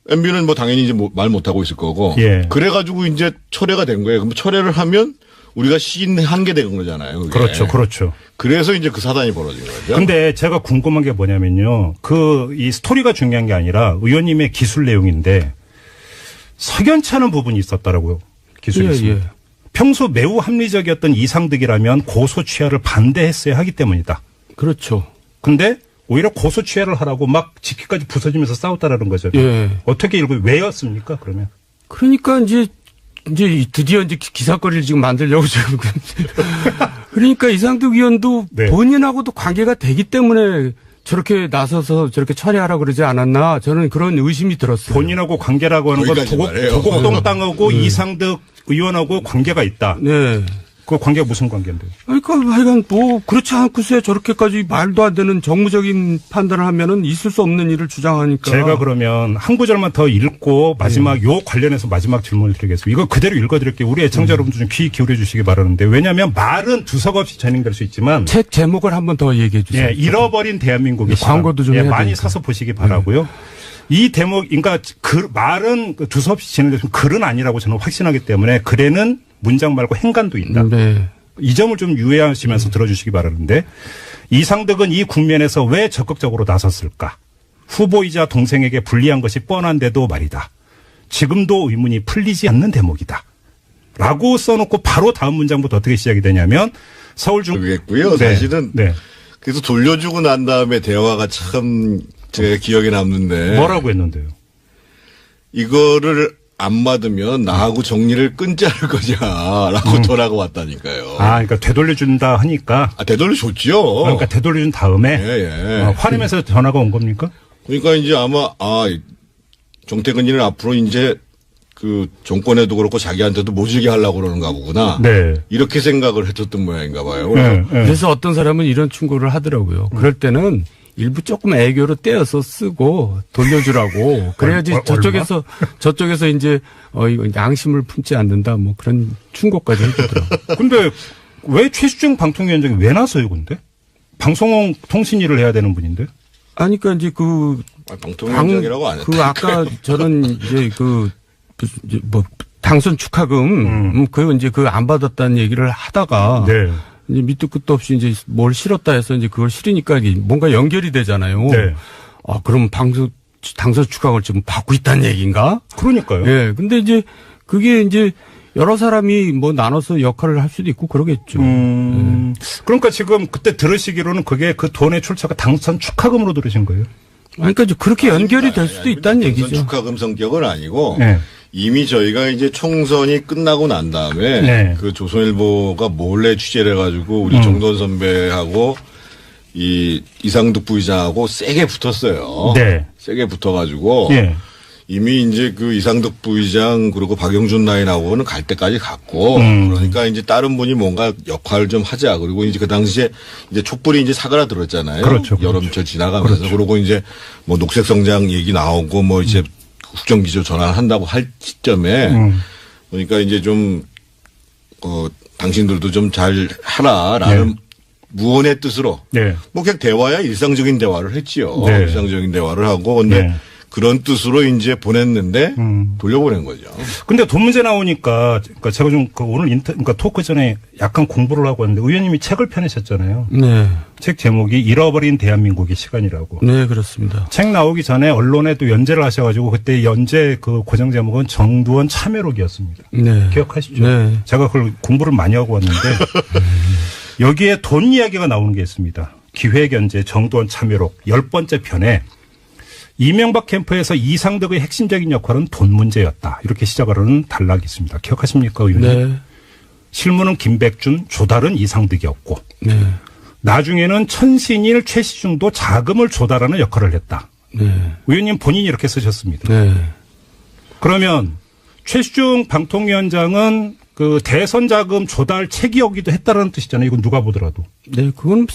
S3: MB는 뭐 당연히 이제 말 못하고 있을 거고.
S1: 예.
S3: 그래가지고 이제 철회가 된 거예요. 그럼 철회를 하면 우리가 시인한 게 된 거잖아요. 그게.
S1: 그렇죠, 그렇죠.
S3: 그래서 이제 그 사단이 벌어진 거죠.
S1: 근데 제가 궁금한 게 뭐냐면요. 이 스토리가 중요한 게 아니라 의원님의 기술 내용인데 석연찮은 부분이 있었다라고요. 기술이 있습니다.
S2: 예.
S1: 평소 매우 합리적이었던 이상득이라면 고소 취하를 반대했어야 하기 때문이다.
S2: 그렇죠.
S1: 근데 오히려 고소 취하를 하라고 막 직위까지 부서지면서 싸웠다라는 거죠.
S2: 예.
S1: 어떻게 읽고 왜였습니까? 그러면
S2: 그러니까 이제 드디어 이제 기사거리를 지금 만들려고 지금 그러니까 이상득 의원도
S1: 네.
S2: 본인하고도 관계가 되기 때문에 저렇게 나서서 저렇게 처리하라고 그러지 않았나 저는 그런 의심이 들었어요.
S1: 본인하고 관계라고 하는 건 도곡동 땅하고 이상득 의원하고 관계가 있다.
S2: 네.
S1: 그 관계가 무슨 관계인데요?
S2: 그러니까 하여간 뭐 그렇지 않고서야 저렇게까지 말도 안 되는 정무적인 판단을 하면은 있을 수 없는 일을 주장하니까.
S1: 제가 그러면 한 구절만 더 읽고 마지막 요 관련해서 마지막 질문을 드리겠습니다. 이거 그대로 읽어드릴게요. 우리 애청자 여러분들 좀 귀 기울여 주시기 바라는데 왜냐하면 말은 두석 없이 진행될 수 있지만
S2: 책 제목을 한번 더 얘기해 주세요.
S1: 예, 잃어버린 대한민국의 시간.
S2: 광고도 좀
S1: 예,
S2: 해야
S1: 많이
S2: 되니까.
S1: 사서 보시기 바라고요. 이 대목, 그러니까 말은 두서없이 진행되지만 글은 아니라고 저는 확신하기 때문에 글에는 문장 말고 행간도 있다.
S2: 네.
S1: 이 점을 좀 유의하시면서 들어주시기 바라는데 이상득은 이 국면에서 왜 적극적으로 나섰을까? 후보이자 동생에게 불리한 것이 뻔한데도 말이다. 지금도 의문이 풀리지 않는 대목이다. 라고 써놓고 바로 다음 문장부터 어떻게 시작이 되냐면
S3: 그랬고요.
S1: 네.
S3: 사실은
S1: 네.
S3: 그래서 돌려주고 난 다음에 대화가 참 제 기억에 남는데
S1: 뭐라고 했는데요?
S3: 이거를 안 받으면 나하고 정리를 끊자는 거냐라고 전화가 왔다니까요.
S1: 그러니까 되돌려준다 하니까.
S3: 되돌려줬죠.
S1: 그러니까 되돌려준 다음에
S3: 예.
S1: 화내면서 전화가 온 겁니까?
S3: 그러니까 이제 아마 정태근이는 앞으로 이제 그 정권에도 그렇고 자기한테도 모질게 하려고 그러는가 보구나.
S1: 네.
S3: 이렇게 생각을 했었던 모양인가 봐요.
S1: 네.
S2: 그래서 어떤 사람은 이런 충고를 하더라고요. 그럴 때는 일부 조금 애교로 떼어서 쓰고 돌려주라고. 그래야지 저쪽에서 이제 이거 양심을 품지 않는다 뭐 그런 충고까지 해주더라고요.
S1: 근데 왜 최수정 방통위원장이 왜 나서요, 근데? 방송통신일을 해야 되는 분인데?
S2: 아니, 그러니까 이제
S3: 방통위원장이라고 안 했다.
S2: 아까 저는 이제 당선 축하금, 그거 이제 안 받았다는 얘기를 하다가.
S1: 네.
S2: 이제 밑도 끝도 없이 이제 뭘 실었다 해서 이제 그걸 실으니까 뭔가 연결이 되잖아요.
S1: 네.
S2: 그럼 당선 축하금을 지금 받고 있다는 얘기인가?
S1: 그러니까요.
S2: 예. 근데 이제 그게 이제 여러 사람이 뭐 나눠서 역할을 할 수도 있고 그러겠죠.
S1: 그러니까 지금 그때 들으시기로는 그게 그 돈의 출처가 당선 축하금으로 들으신 거예요?
S2: 그러니까 그렇게 연결이 될 수도 있다는 얘기죠.
S3: 축하금 성격은 아니고
S1: 네.
S3: 이미 저희가 이제 총선이 끝나고 난 다음에
S1: 네.
S3: 그 조선일보가 몰래 취재를 해가지고 우리 정돈 선배하고 이 이상득 부의장하고 세게 붙었어요.
S1: 네.
S3: 세게 붙어가지고
S1: 예.
S3: 이미 이제 그 이상득 부의장 그리고 박영준 라인하고는 갈 때까지 갔고 그러니까 이제 다른 분이 뭔가 역할을 좀 하자. 그리고 이제 그 당시에 이제 촛불이 이제 사그라들었잖아요.
S1: 그렇죠.
S3: 여름철 지나가면서. 그렇죠. 그러고 이제 뭐 녹색 성장 얘기 나오고 뭐 이제 국정기조 전환한다고 할 시점에 그러니까 이제 좀 당신들도 좀 잘 하라라는 무언의 뜻으로
S1: 네.
S3: 뭐 그냥 대화야 일상적인 대화를 했지요.
S1: 네.
S3: 일상적인 대화를 하고 근데
S1: 네.
S3: 그런 뜻으로 이제 보냈는데 돌려보낸 거죠.
S1: 근데 돈 문제 나오니까 그러니까 제가 좀 오늘 그러니까 토크 전에 약간 공부를 하고 왔는데 의원님이 책을 펴내셨잖아요.
S2: 네.
S1: 책 제목이 잃어버린 대한민국의 시간이라고.
S2: 네, 그렇습니다.
S1: 책 나오기 전에 언론에 또 연재를 하셔가지고 그때 연재 그 고정 제목은 정두원 참여록이었습니다.
S2: 네.
S1: 기억하시죠?
S2: 네.
S1: 제가 그걸 공부를 많이 하고 왔는데 여기에 돈 이야기가 나오는 게 있습니다. 기획연재 정두원 참여록 10번째 편에 이명박 캠프에서 이상득의 핵심적인 역할은 돈 문제였다. 이렇게 시작을 하는 단락이 있습니다. 기억하십니까, 의원님?
S2: 네.
S1: 실무는 김백준, 조달은 이상득이었고
S2: 네.
S1: 나중에는 천신일, 최시중도 자금을 조달하는 역할을 했다.
S2: 네.
S1: 의원님 본인이 이렇게 쓰셨습니다.
S2: 네.
S1: 그러면 최시중 방통위원장은 그 대선 자금 조달 책이었기도 했다라는 뜻이잖아요. 이건 누가 보더라도.
S2: 네, 그건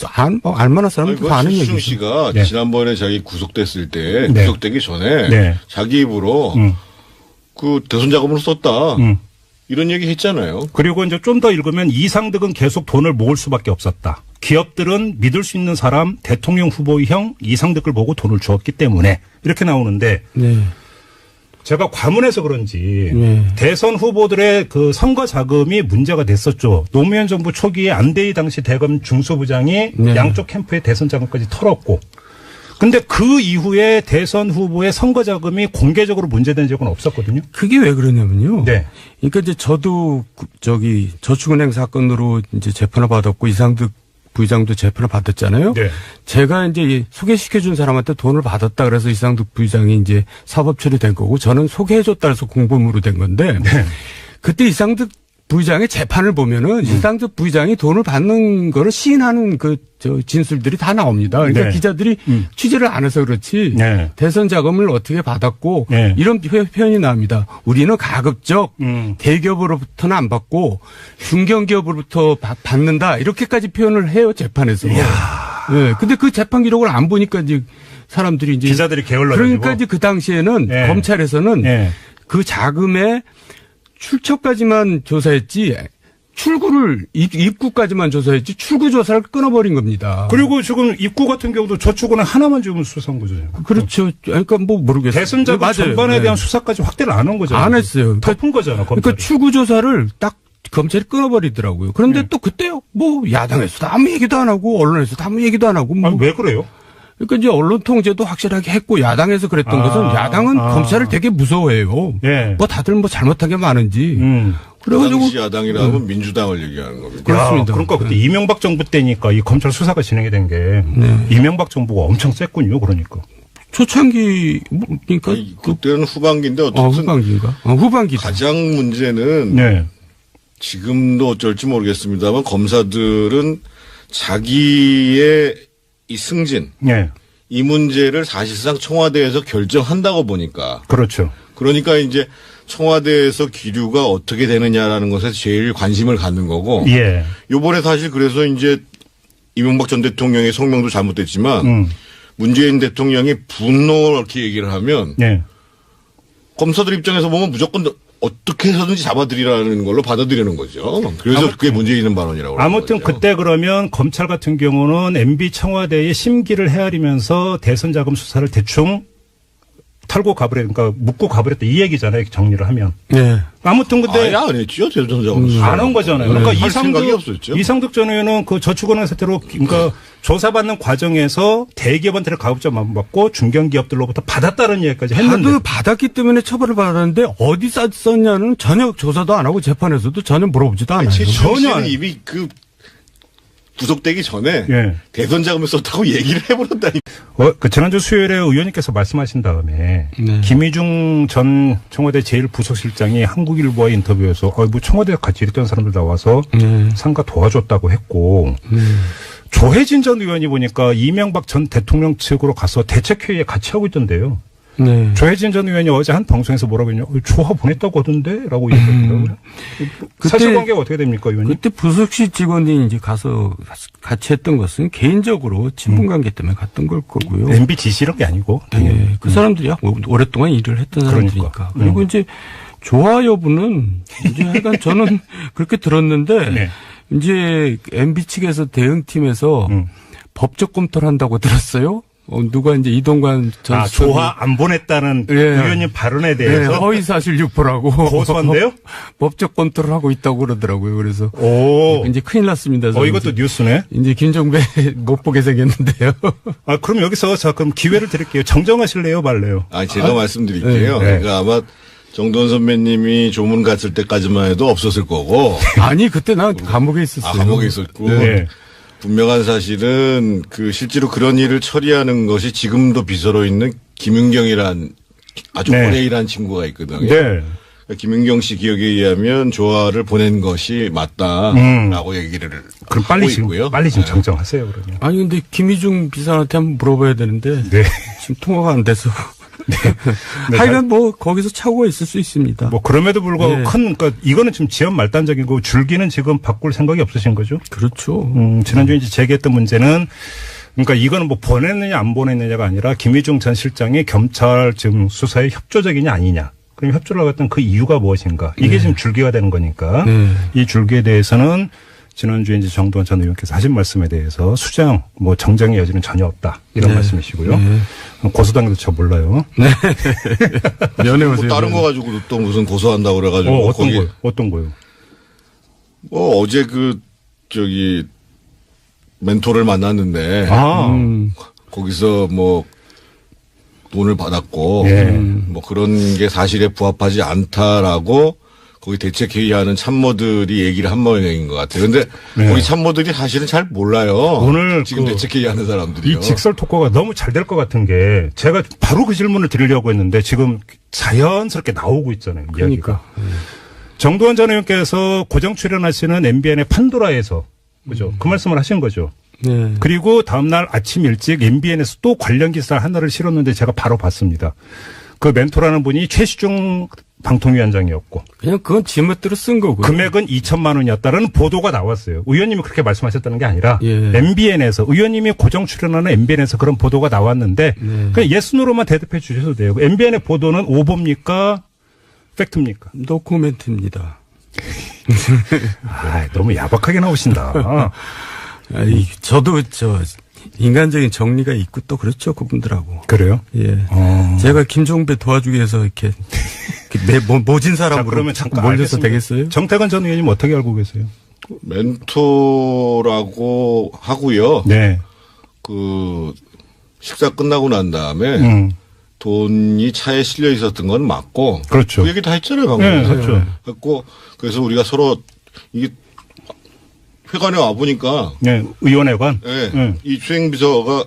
S2: 알만한 사람은 다 아는 얘기죠.
S3: 최수중 씨가
S1: 네.
S3: 지난번에 자기 구속됐을 때
S1: 네.
S3: 구속되기 전에
S1: 네.
S3: 자기 입으로 그 대선 자금으로 썼다. 이런 얘기 했잖아요.
S1: 그리고 이제 좀 더 읽으면 이상득은 계속 돈을 모을 수밖에 없었다. 기업들은 믿을 수 있는 사람 대통령 후보의 형 이상득을 보고 돈을 주었기 때문에 이렇게 나오는데
S2: 네.
S1: 제가 과문해서 그런지
S2: 네.
S1: 대선 후보들의 그 선거 자금이 문제가 됐었죠. 노무현 정부 초기에 안대희 당시 대검 중수부장이
S2: 네.
S1: 양쪽 캠프의 대선 자금까지 털었고 근데 그 이후에 대선 후보의 선거 자금이 공개적으로 문제된 적은 없었거든요.
S2: 그게 왜 그러냐면요.
S1: 네.
S2: 그러니까 이제 저도 저축은행 사건으로 이제 재판을 받았고 이상득 부의장도 재판을 받았잖아요.
S1: 네.
S2: 제가 이제 소개시켜준 사람한테 돈을 받았다 그래서 이상득 부의장이 이제 사법 처리된 거고 저는 소개해줬다 해서 공범으로 된 건데
S1: 네.
S2: 그때 이상득 부의장의 재판을 보면은 이상득 부의장이 돈을 받는 거를 시인하는 진술들이 다 나옵니다. 그러니까
S1: 네.
S2: 기자들이 취재를 안 해서 그렇지
S1: 네.
S2: 대선 자금을 어떻게 받았고
S1: 네.
S2: 이런 표현이 나옵니다. 우리는 가급적 대기업으로부터는 안 받고 중견기업으로부터 받는다 이렇게까지 표현을 해요 재판에서. 네. 근데 그 재판 기록을 안 보니까 이제 사람들이 이제
S1: 기자들이 게을러가지고.
S2: 그러니까 이제 그 당시에는
S1: 네.
S2: 검찰에서는
S1: 네.
S2: 그 자금의 출처까지만 조사했지 출구를 입구까지만 조사했지 출구 조사를 끊어버린 겁니다.
S1: 그리고 지금 입구 같은 경우도 저축은행 하나만 지금 수사한 거죠.
S2: 그렇죠. 그러니까 뭐 모르겠어요.
S1: 대선 자금
S2: 맞아요.
S1: 전반에
S2: 네.
S1: 대한 수사까지 확대를 안 한 거잖아요.
S2: 안 했어요.
S1: 덮은 거잖아. 검찰이.
S2: 그러니까 출구 조사를 딱 검찰이 끊어버리더라고요. 그런데 또 그때요. 뭐 야당에서도 아무 얘기도 안 하고 언론에서도 아무 얘기도 안 하고. 뭐.
S1: 아니, 왜 그래요?
S2: 그러니까 이제 언론 통제도 확실하게 했고 야당에서 그랬던 것은 야당은 검찰을 되게 무서워해요.
S1: 예.
S2: 뭐 다들 뭐 잘못한 게 많은지.
S3: 그
S2: 그래가지고
S3: 당시 야당이라면 민주당을 얘기하는 겁니다.
S2: 그렇습니다.
S1: 그러니까 그때 이명박 정부 때니까 이 검찰 수사가 진행이 된 게 이명박 정부가 엄청 셌군요. 그러니까.
S2: 초창기 그러니까
S3: 아니, 그때는 후반기인데 어쨌든
S2: 후반기인가? 후반기.
S3: 가장 문제는
S1: 네.
S3: 지금도 어쩔지 모르겠습니다만 검사들은 자기의 이 승진,
S1: 네.
S3: 이 문제를 사실상 청와대에서 결정한다고 보니까.
S1: 그렇죠.
S3: 그러니까 이제 청와대에서 기류가 어떻게 되느냐라는 것에 제일 관심을 갖는 거고.
S1: 예.
S3: 요번에 사실 그래서 이제 이명박 전 대통령의 성명도 잘못됐지만 문재인 대통령이 분노 이렇게 얘기를 하면
S1: 예.
S3: 검사들 입장에서 보면 무조건 어떻게 해서든지 잡아들이라는 걸로 받아들이는 거죠. 그래서 그게 문제 있는 발언이라고.
S1: 아무튼
S3: 거죠.
S1: 그때 그러면 검찰 같은 경우는 MB 청와대의 심기를 헤아리면서 대선 자금 수사를 대충 털고 가버려, 그러니까 묻고 가버렸다 이 얘기잖아요. 정리를 하면.
S2: 네.
S1: 아무튼 근데
S3: 아예 안 했죠. 대선 자금 수사.
S1: 안 한 거잖아요. 그러니까
S3: 할 생각이 없었죠.
S1: 이상득 전 의원은 그 저축은행 사태로 그러니까 조사받는 과정에서 대기업한테는 가급적 맞고 중견기업들로부터 받았다는 얘기까지 했는데.
S2: 받았기 때문에 처벌을 받았는데 어디 썼냐는 전혀 조사도 안 하고 재판에서도 전혀 물어보지도 않아요.
S3: 전혀 안 이미 그 구속되기 전에
S1: 예.
S3: 대선 자금을 썼다고 얘기를 해버렸다니.
S1: 그 지난주 수요일에 의원님께서 말씀하신 다음에
S2: 네.
S1: 김희중 전 청와대 제1부속실장이 한국일보와의 인터뷰에서 뭐 청와대에 같이 일했던 사람들 나와서 상가 도와줬다고 했고 조혜진 전 의원이 보니까 이명박 전 대통령 측으로 가서 대책회의에 같이 하고 있던데요.
S2: 네.
S1: 조혜진 전 의원이 어제 한 방송에서 뭐라고 했냐. 조화 보냈다고 하던데? 라고 얘기했더라고요. 사실관계가 어떻게 됩니까, 의원님?
S2: 그때 부속실 직원이 이제 가서 같이 했던 것은 개인적으로 친분관계 때문에 갔던 걸 거고요.
S1: MB 지시 이런 게 아니고.
S2: 네. 그 사람들이 오랫동안 일을 했던 사람들이니까. 그리고 이제 조화 여부는 이제 하여간 저는 그렇게 들었는데
S1: 네.
S2: 이제 MB 측에서 대응팀에서 법적 검토를 한다고 들었어요. 누가 이제 이동관 전
S1: 조화 안 보냈다는
S2: 예.
S1: 의원님 발언에 대해서
S2: 허위사실 유포라고
S1: 고소한데요?
S2: 법적 검토를 하고 있다고 그러더라고요. 그래서
S1: 오.
S2: 이제 큰일 났습니다.
S1: 이것도 뉴스네.
S2: 이제 김종배 못 보게 생겼는데요.
S1: 그럼 여기서 그럼 기회를 드릴게요. 정정하실래요, 말래요?
S3: 제가 말씀드릴게요.
S1: 네.
S3: 그러니까 아마 정돈 선배님이 조문 갔을 때까지만 해도 없었을 거고.
S2: 아니 그때 난 감옥에 있었어요.
S3: 감옥에 있었고.
S1: 네.
S3: 분명한 사실은 실제로 그런 일을 처리하는 것이 지금도 비서로 있는 김윤경이란 아주
S1: 네.
S3: 오래 일한 친구가 있거든요.
S1: 네.
S3: 그러니까 김윤경 씨 기억에 의하면 조화를 보낸 것이 맞다라고 얘기를
S1: 그럼
S3: 하고 있고요.
S1: 빨리 좀 정정하세요, 그러면.
S2: 아니 근데 김희중 비서한테 한번 물어봐야 되는데
S1: 네.
S2: 지금 통화가 안 돼서.
S1: 네.
S2: 하여간 거기서 착오가 있을 수 있습니다.
S1: 그럼에도 불구하고
S2: 네.
S1: 그러니까 이거는 지금 지연 말단적이고 줄기는 지금 바꿀 생각이 없으신 거죠?
S2: 그렇죠.
S1: 지난주에 이제 제기했던 문제는 그러니까 이거는 보냈느냐 안 보냈느냐가 아니라 김희중 전 실장이 검찰 지금 수사에 협조적이냐 아니냐. 그럼 협조를 하겠던 그 이유가 무엇인가. 이게 지금 줄기가 되는 거니까 이 줄기에 대해서는 지난주에 이제 정도원 전 의원께서 하신 말씀에 대해서 수정, 정정의 여지는 전혀 없다. 이런 말씀이시고요. 고소당해도 저 몰라요.
S2: 네. 면회 오세요.
S3: 다른 거 가지고 또 무슨 고소한다고 그래가지고.
S1: 어떤 거요?
S3: 어제 멘토를 만났는데. 거기서 돈을 받았고. 그런 게 사실에 부합하지 않다라고 거기 대책회의하는 참모들이 얘기를 한 모양인 것 같아요. 그런데 거기 참모들이 사실은 잘 몰라요.
S1: 오늘
S3: 지금 대책회의하는 사람들이요.
S1: 이 직설 토크가 너무 잘 될 것 같은 게 제가 바로 그 질문을 드리려고 했는데 지금 자연스럽게 나오고 있잖아요.
S2: 그러니까.
S1: 정도원 전 의원께서 고정 출연하시는 MBN의 판도라에서 그죠? 그 말씀을 하신 거죠.
S2: 네.
S1: 그리고 다음날 아침 일찍 MBN에서 또 관련 기사 하나를 실었는데 제가 바로 봤습니다. 그 멘토라는 분이 최시중 방통위원장이었고.
S2: 그냥 그건 지멋대로 쓴 거고요.
S1: 금액은 2천만 원이었다라는 보도가 나왔어요. 의원님이 그렇게 말씀하셨다는 게 아니라 MBN에서 의원님이 고정 출연하는 MBN에서 그런 보도가 나왔는데 그냥 예스노로만 대답해 주셔도 돼요. MBN의 보도는 오보입니까? 팩트입니까?
S2: 노코멘트입니다.
S1: 너무 야박하게 나오신다.
S2: 저도 인간적인 정리가 있고 또 그렇죠, 그분들하고.
S1: 그래요?
S2: 예. 제가 김종배 도와주기 위해서 이렇게 모진 사람으로
S1: 그러면 잠깐
S2: 몰려서 되겠어요?
S1: 정태근 전 의원님 어떻게 알고 계세요?
S3: 멘토라고 하고요.
S1: 네.
S3: 식사 끝나고 난 다음에 돈이 차에 실려 있었던 건 맞고.
S1: 그렇죠.
S3: 그 얘기 다 했잖아요, 방금.
S1: 네, 그렇죠.
S3: 그래서 우리가 서로 이게 회관에 와 보니까.
S1: 네, 의원회관.
S3: 네. 이 수행비서가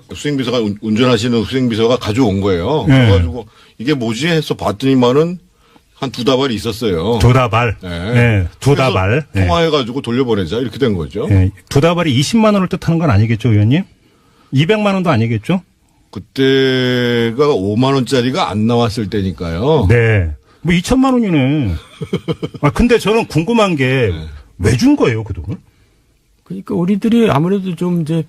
S3: 운전하시는 수행비서가 가져온 거예요.
S1: 네.
S3: 그래가지고 이게 뭐지 해서 봤더니만은 한 2다발이 있었어요.
S1: 2다발.
S3: 네.
S1: 2다발.
S3: 통화해가지고 돌려보내자 이렇게 된 거죠.
S1: 네. 2다발이 20만 원을 뜻하는 건 아니겠죠, 의원님? 200만 원도 아니겠죠?
S3: 그때가 5만 원짜리가 안 나왔을 때니까요.
S1: 네. 뭐 2천만 원이네. 근데 저는 궁금한 게 왜 준 거예요, 그 돈을?
S2: 그러니까 우리들이 아무래도 좀 이제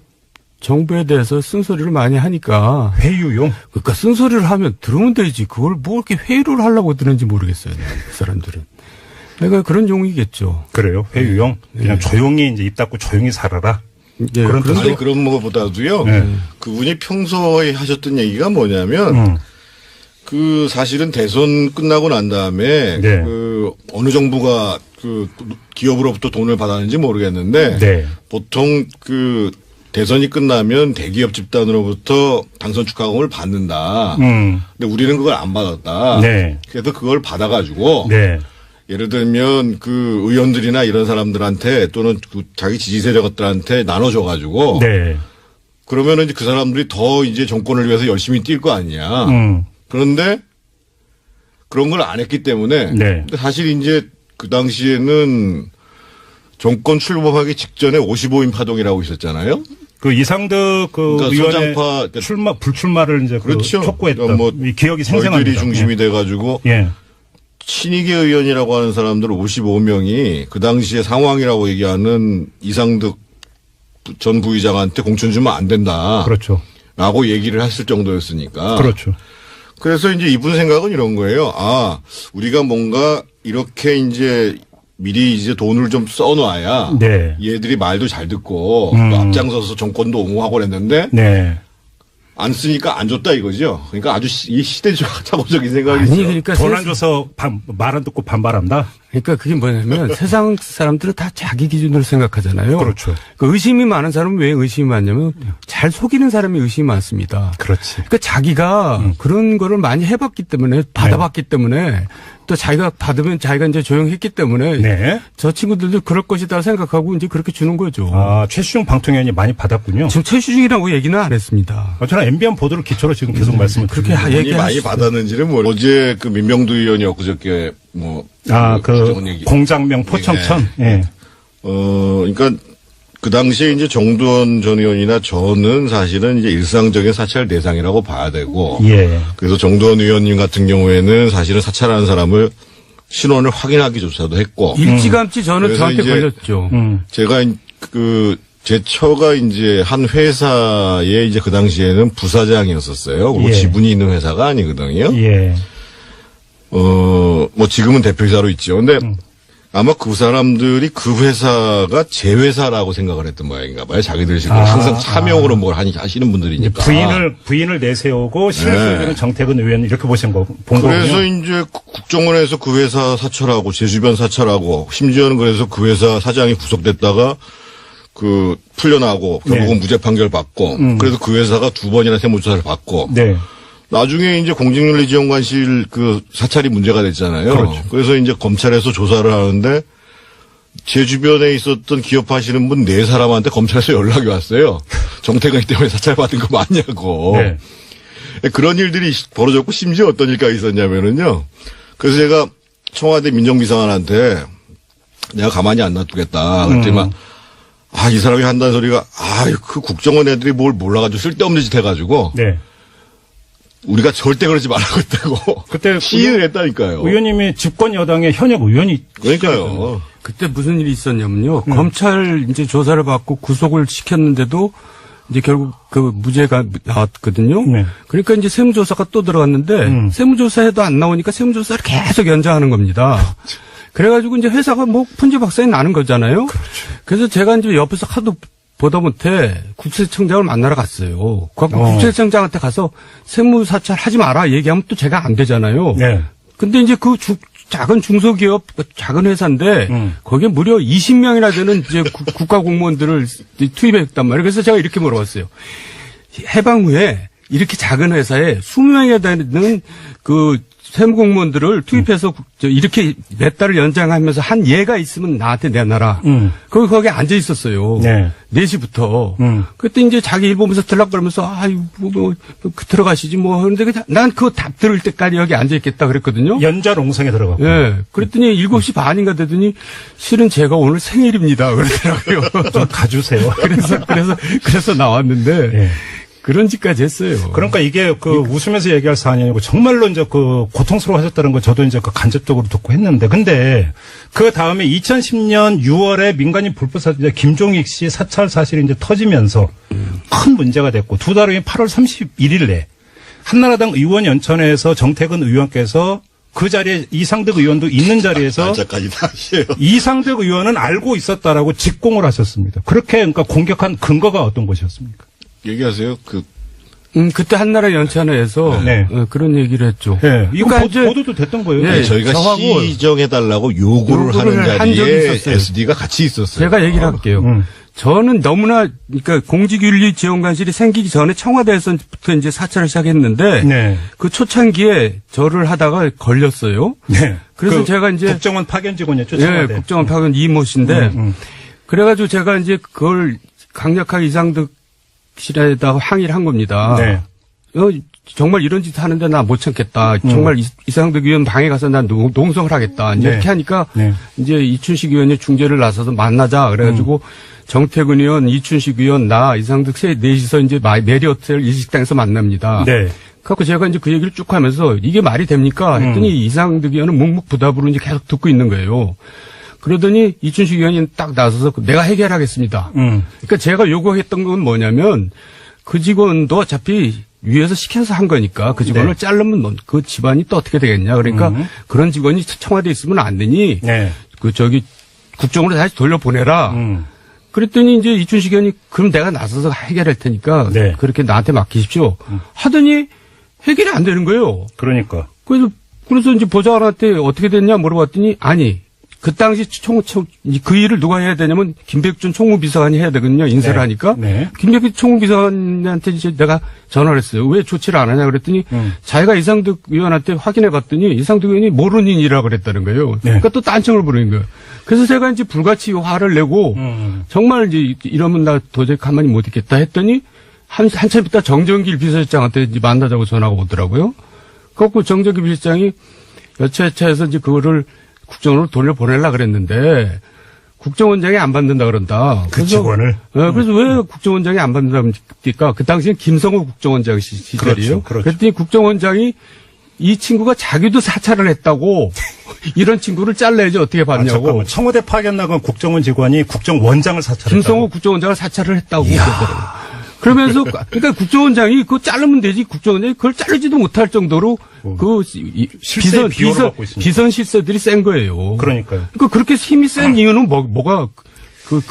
S2: 정부에 대해서 쓴소리를 많이 하니까.
S1: 회유용?
S2: 그러니까 쓴소리를 하면 들으면 되지. 그걸 뭐 이렇게 회유를 하려고 드는지 모르겠어요. 그 사람들은. 그러니까 그런 용이겠죠.
S1: 그래요? 회유용? 그냥 조용히 이제 입 닫고 조용히 살아라?
S2: 네,
S3: 그런데 그런 것보다도요. 그분이 평소에 하셨던 얘기가 뭐냐면 그 사실은 대선 끝나고 난 다음에 그 어느 정부가 그 기업으로부터 돈을 받았는지 모르겠는데 보통 그 대선이 끝나면 대기업 집단으로부터 당선 축하금을 받는다. 근데 우리는 그걸 안 받았다. 그래서 그걸 받아가지고 예를 들면 그 의원들이나 이런 사람들한테 또는 그 자기 지지 세력들한테 나눠줘가지고 그러면은 이제 그 사람들이 더 이제 정권을 위해서 열심히 뛸 거 아니야. 그런데 그런 걸 안 했기 때문에 근데 사실 이제 그 당시에는 정권 출범하기 직전에 55인 파동이라고 있었잖아요.
S1: 그 이상득 그
S3: 그러니까
S1: 의원의
S3: 선장파
S1: 불출마를 이제
S3: 그렇죠.
S1: 촉구했던
S3: 뭐
S1: 이 기억이 생생합니다.
S3: 저희들이 중심이 돼가지고 친이계 의원이라고 하는 사람들 55명이 그 당시에 상황이라고 얘기하는 이상득 전 부의장한테 공천 주면 안 된다.
S1: 그렇죠.
S3: 라고 얘기를 했을 정도였으니까.
S1: 그렇죠.
S3: 그래서 이제 이분 생각은 이런 거예요. 아, 우리가 뭔가 이렇게 이제 미리 이제 돈을 좀 써놔야 얘들이 말도 잘 듣고 또 앞장서서 정권도 옹호하고 그랬는데 안 쓰니까 안 줬다 이거죠. 그러니까 아주 이 시대착오적인 생각이죠.
S2: 아니, 그러니까
S1: 돈 안 줘서 말 안 듣고 반발한다?
S2: 그러니까 그게 뭐냐면 세상 사람들은 다 자기 기준으로 생각하잖아요.
S1: 그렇죠.
S2: 그 의심이 많은 사람은 왜 의심이 많냐면 잘 속이는 사람이 의심이 많습니다.
S1: 그렇지.
S2: 그러니까 자기가 그런 거를 많이 해봤기 때문에 받아봤기 때문에 또 자기가 받으면 자기가 이제 조용했기 때문에 저 친구들도 그럴 것이다 생각하고 이제 그렇게 주는 거죠.
S1: 아, 최수중 방통위원이 많이 받았군요.
S2: 지금 최수중이라고 얘기는 안 했습니다.
S1: 저는 MBN 보도를 기초로 지금 계속 말씀을
S2: 그렇게
S3: 얘기하시죠. 많이 받았는지는 뭐 어제 그 민명두 의원이 엊그저께 뭐
S1: 공장명 포청천.
S3: 그러니까 그 당시에 이제 정두원 전 의원이나 저는 사실은 이제 일상적인 사찰 대상이라고 봐야 되고. 그래서 정두원 의원님 같은 경우에는 사실은 사찰하는 사람을 신원을 확인하기조차도 했고.
S2: 일찌감치 저는 저한테 걸렸죠.
S3: 제가 제 처가 이제 한 회사에 이제 그 당시에는 부사장이었었어요. 그리고 지분이 있는 회사가 아니거든요. 뭐 지금은 대표이사로 있죠. 근데 아마 그 사람들이 그 회사가 제 회사라고 생각을 했던 모양인가 봐요. 자기들 식으로 항상 차명으로 뭘 하시는 분들이니까.
S1: 부인을 내세우고 실수는 정태근 의원 이렇게 본 거군요.
S3: 그래서 이제 국정원에서 그 회사 사찰하고 제 주변 사찰하고 심지어는 그래서 그 회사 사장이 구속됐다가 그 풀려나고 결국은 무죄 판결 받고 그래서 그 회사가 2번이나 세무조사를 받고 나중에 이제 공직윤리지원관실 그 사찰이 문제가 됐잖아요.
S1: 그렇죠.
S3: 그래서 이제 검찰에서 조사를 하는데 제 주변에 있었던 기업 하시는 분 4사람한테 검찰에서 연락이 왔어요. 정태근 때문에 사찰 받은 거 맞냐고. 그런 일들이 벌어졌고 심지어 어떤 일까지 있었냐면은요. 그래서 제가 청와대 민정비서관한테 내가 가만히 안 놔두겠다. 그랬더니 이 사람이 한다는 소리가 그 국정원 애들이 뭘 몰라가지고 쓸데없는 짓 해가지고 우리가 절대 그러지 말라고 했다고.
S1: 그때
S3: 시인을 했다니까요.
S1: 의원님이 집권 여당의 현역 의원이.
S3: 그러니까요.
S2: 그때 무슨 일이 있었냐면요. 검찰 이제 조사를 받고 구속을 시켰는데도 이제 결국 그 무죄가 나왔거든요. 그러니까 이제 세무조사가 또 들어갔는데 세무조사에도 안 나오니까 세무조사를 계속 연장하는 겁니다. 그래가지고 이제 회사가 뭐 푼지박산이 나는 거잖아요. 그래서 제가 이제 옆에서 하도 보다 못해 국세청장을 만나러 갔어요. 국세청장한테 가서 세무사찰 하지 마라 얘기하면 또 제가 안 되잖아요. 근데 이제 그 작은 중소기업 작은 회사인데 거기에 무려 20명이나 되는 이제 국가 공무원들을 투입했단 말이에요. 그래서 제가 이렇게 물어봤어요. 해방 후에 이렇게 작은 회사에 20명이나 되는 그 세무공무원들을 투입해서 이렇게 몇 달을 연장하면서 한 예가 있으면 나한테 내놔라. 거기 앉아 있었어요. 4시부터. 그때 이제 자기 일 보면서 들락거리면서 들어가시지 뭐. 그런데 난 그 답 들을 때까지 여기 앉아 있겠다 그랬거든요.
S1: 연좌롱성에 들어가고.
S2: 그랬더니 7시 반인가 되더니 실은 제가 오늘 생일입니다. 그러더라고요.
S1: 좀 가주세요.
S2: 그래서 나왔는데. 그런 짓까지 했어요.
S1: 그러니까 이게 그 웃으면서 얘기할 사안이 아니고 정말로 이제 그 고통스러워하셨다는 거 저도 이제 그 간접적으로 듣고 했는데 근데 그 다음에 2010년 6월에 민간인 불법 사찰 김종익 씨 사찰 사실이 이제 터지면서 큰 문제가 됐고 두 달 후인 8월 31일에 한나라당 의원연천회에서 정태근 의원께서 그 자리에 이상득 의원도 있는 자리에서
S3: 날짜까지 다 하세요.
S1: 이상득 의원은 알고 있었다라고 직공을 하셨습니다. 그렇게 그러니까 공격한 근거가 어떤 것이었습니까?
S3: 얘기하세요.
S2: 그때 한나라 연찬회에서
S1: 네.
S2: 그런 얘기를 했죠.
S1: 네. 이거
S2: 그러니까
S1: 보도도 됐던 거예요.
S2: 네.
S3: 아니, 저희가
S2: 저하고
S3: 시정해달라고 요구를 하는
S2: 한 적이
S3: 자리에
S2: 있었어요.
S3: SD가 같이 있었어요.
S2: 제가 얘기를 할게요. 저는 너무나 그러니까 공직윤리지원관실이 생기기 전에 청와대에서부터 이제 사찰을 시작했는데
S1: 네.
S2: 그 초창기에 저를 하다가 걸렸어요.
S1: 네.
S2: 그래서 제가 이제
S1: 국정원 파견 직원이었죠.
S2: 예,
S1: 청와대.
S2: 국정원 파견 이모 씨인데 그래가지고 제가 이제 그걸 강력하게 이상득 실에다가 항의를 한 겁니다.
S1: 네.
S2: 정말 이런 짓 하는데 나 못 참겠다. 정말 이상득 의원 방에 가서 난 농성을 하겠다. 이제
S1: 네.
S2: 이렇게 하니까
S1: 네.
S2: 이제 이춘식 의원이 중재를 나서서 만나자. 그래가지고 정태근 의원, 이춘식 의원, 나 이상득 넷이서 이제 메리어트 일식당에서 만납니다.
S1: 네.
S2: 그래서 제가 이제 그 얘기를 쭉 하면서 이게 말이 됩니까? 했더니 이상득 의원은 묵묵부답으로 이제 계속 듣고 있는 거예요. 그러더니 이춘식 의원이 딱 나서서 내가 해결하겠습니다. 그러니까 제가 요구했던 건 뭐냐면 그 직원도 어차피 위에서 시켜서 한 거니까 그 직원을
S1: 네.
S2: 자르면 그 집안이 또 어떻게 되겠냐. 그러니까 그런 직원이 청와대에 있으면 안 되니
S1: 네.
S2: 국정으로 다시 돌려보내라. 그랬더니 이제 이춘식 의원이 그럼 내가 나서서 해결할 테니까
S1: 네.
S2: 그렇게 나한테 맡기십시오. 하더니 해결이 안 되는 거예요.
S1: 그러니까.
S2: 그래서 이제 보좌관한테 어떻게 됐냐 물어봤더니 아니 그 당시 그 일을 누가 해야 되냐면 김백준 총무비서관이 해야 되거든요. 인사를
S1: 네.
S2: 하니까.
S1: 네.
S2: 김백준 총무비서관한테 이제 내가 전화를 했어요. 왜 조치를 안 하냐 그랬더니 자기가 이상득 의원한테 확인해 봤더니 이상득 의원이 모르는 일이라고 그랬다는 거예요.
S1: 네.
S2: 그러니까 또 딴청을 부르는 거예요. 그래서 제가 이제 불같이 화를 내고 정말 이제 이러면 나 도저히 가만히 못 있겠다 했더니 한참 있다 정정길 비서실장한테 이제 만나자고 전화가 오더라고요. 그래갖고 정정길 비서실장이 여차여차해서 이제 그거를 국정원으로 돌려보내려고 그랬는데 국정원장이 안 받는다 그런다.
S1: 그 직원을?
S2: 그래서 왜 국정원장이 안 받는다니까 그 당시엔 김성호 국정원장 시절이에요.
S1: 그렇죠.
S2: 그랬더니 국정원장이 이 친구가 자기도 사찰을 했다고 이런 친구를 잘라야지 어떻게 받냐고.
S1: 잠깐만. 청와대 파견 나간 국정원 직원이 국정원장을 사찰했다.
S2: 김성호 국정원장을 사찰을 했다고 그러더라고요. 그러면서 그러니까 국정원장이 그거 자르면 되지 국정원장이 그걸 자르지도 못할 정도로 그
S1: 실세의 비호를 받고 있습니다.
S2: 비선 실세들이 센 거예요.
S1: 그러니까
S2: 그렇게 힘이 센 이유는 뭐가 그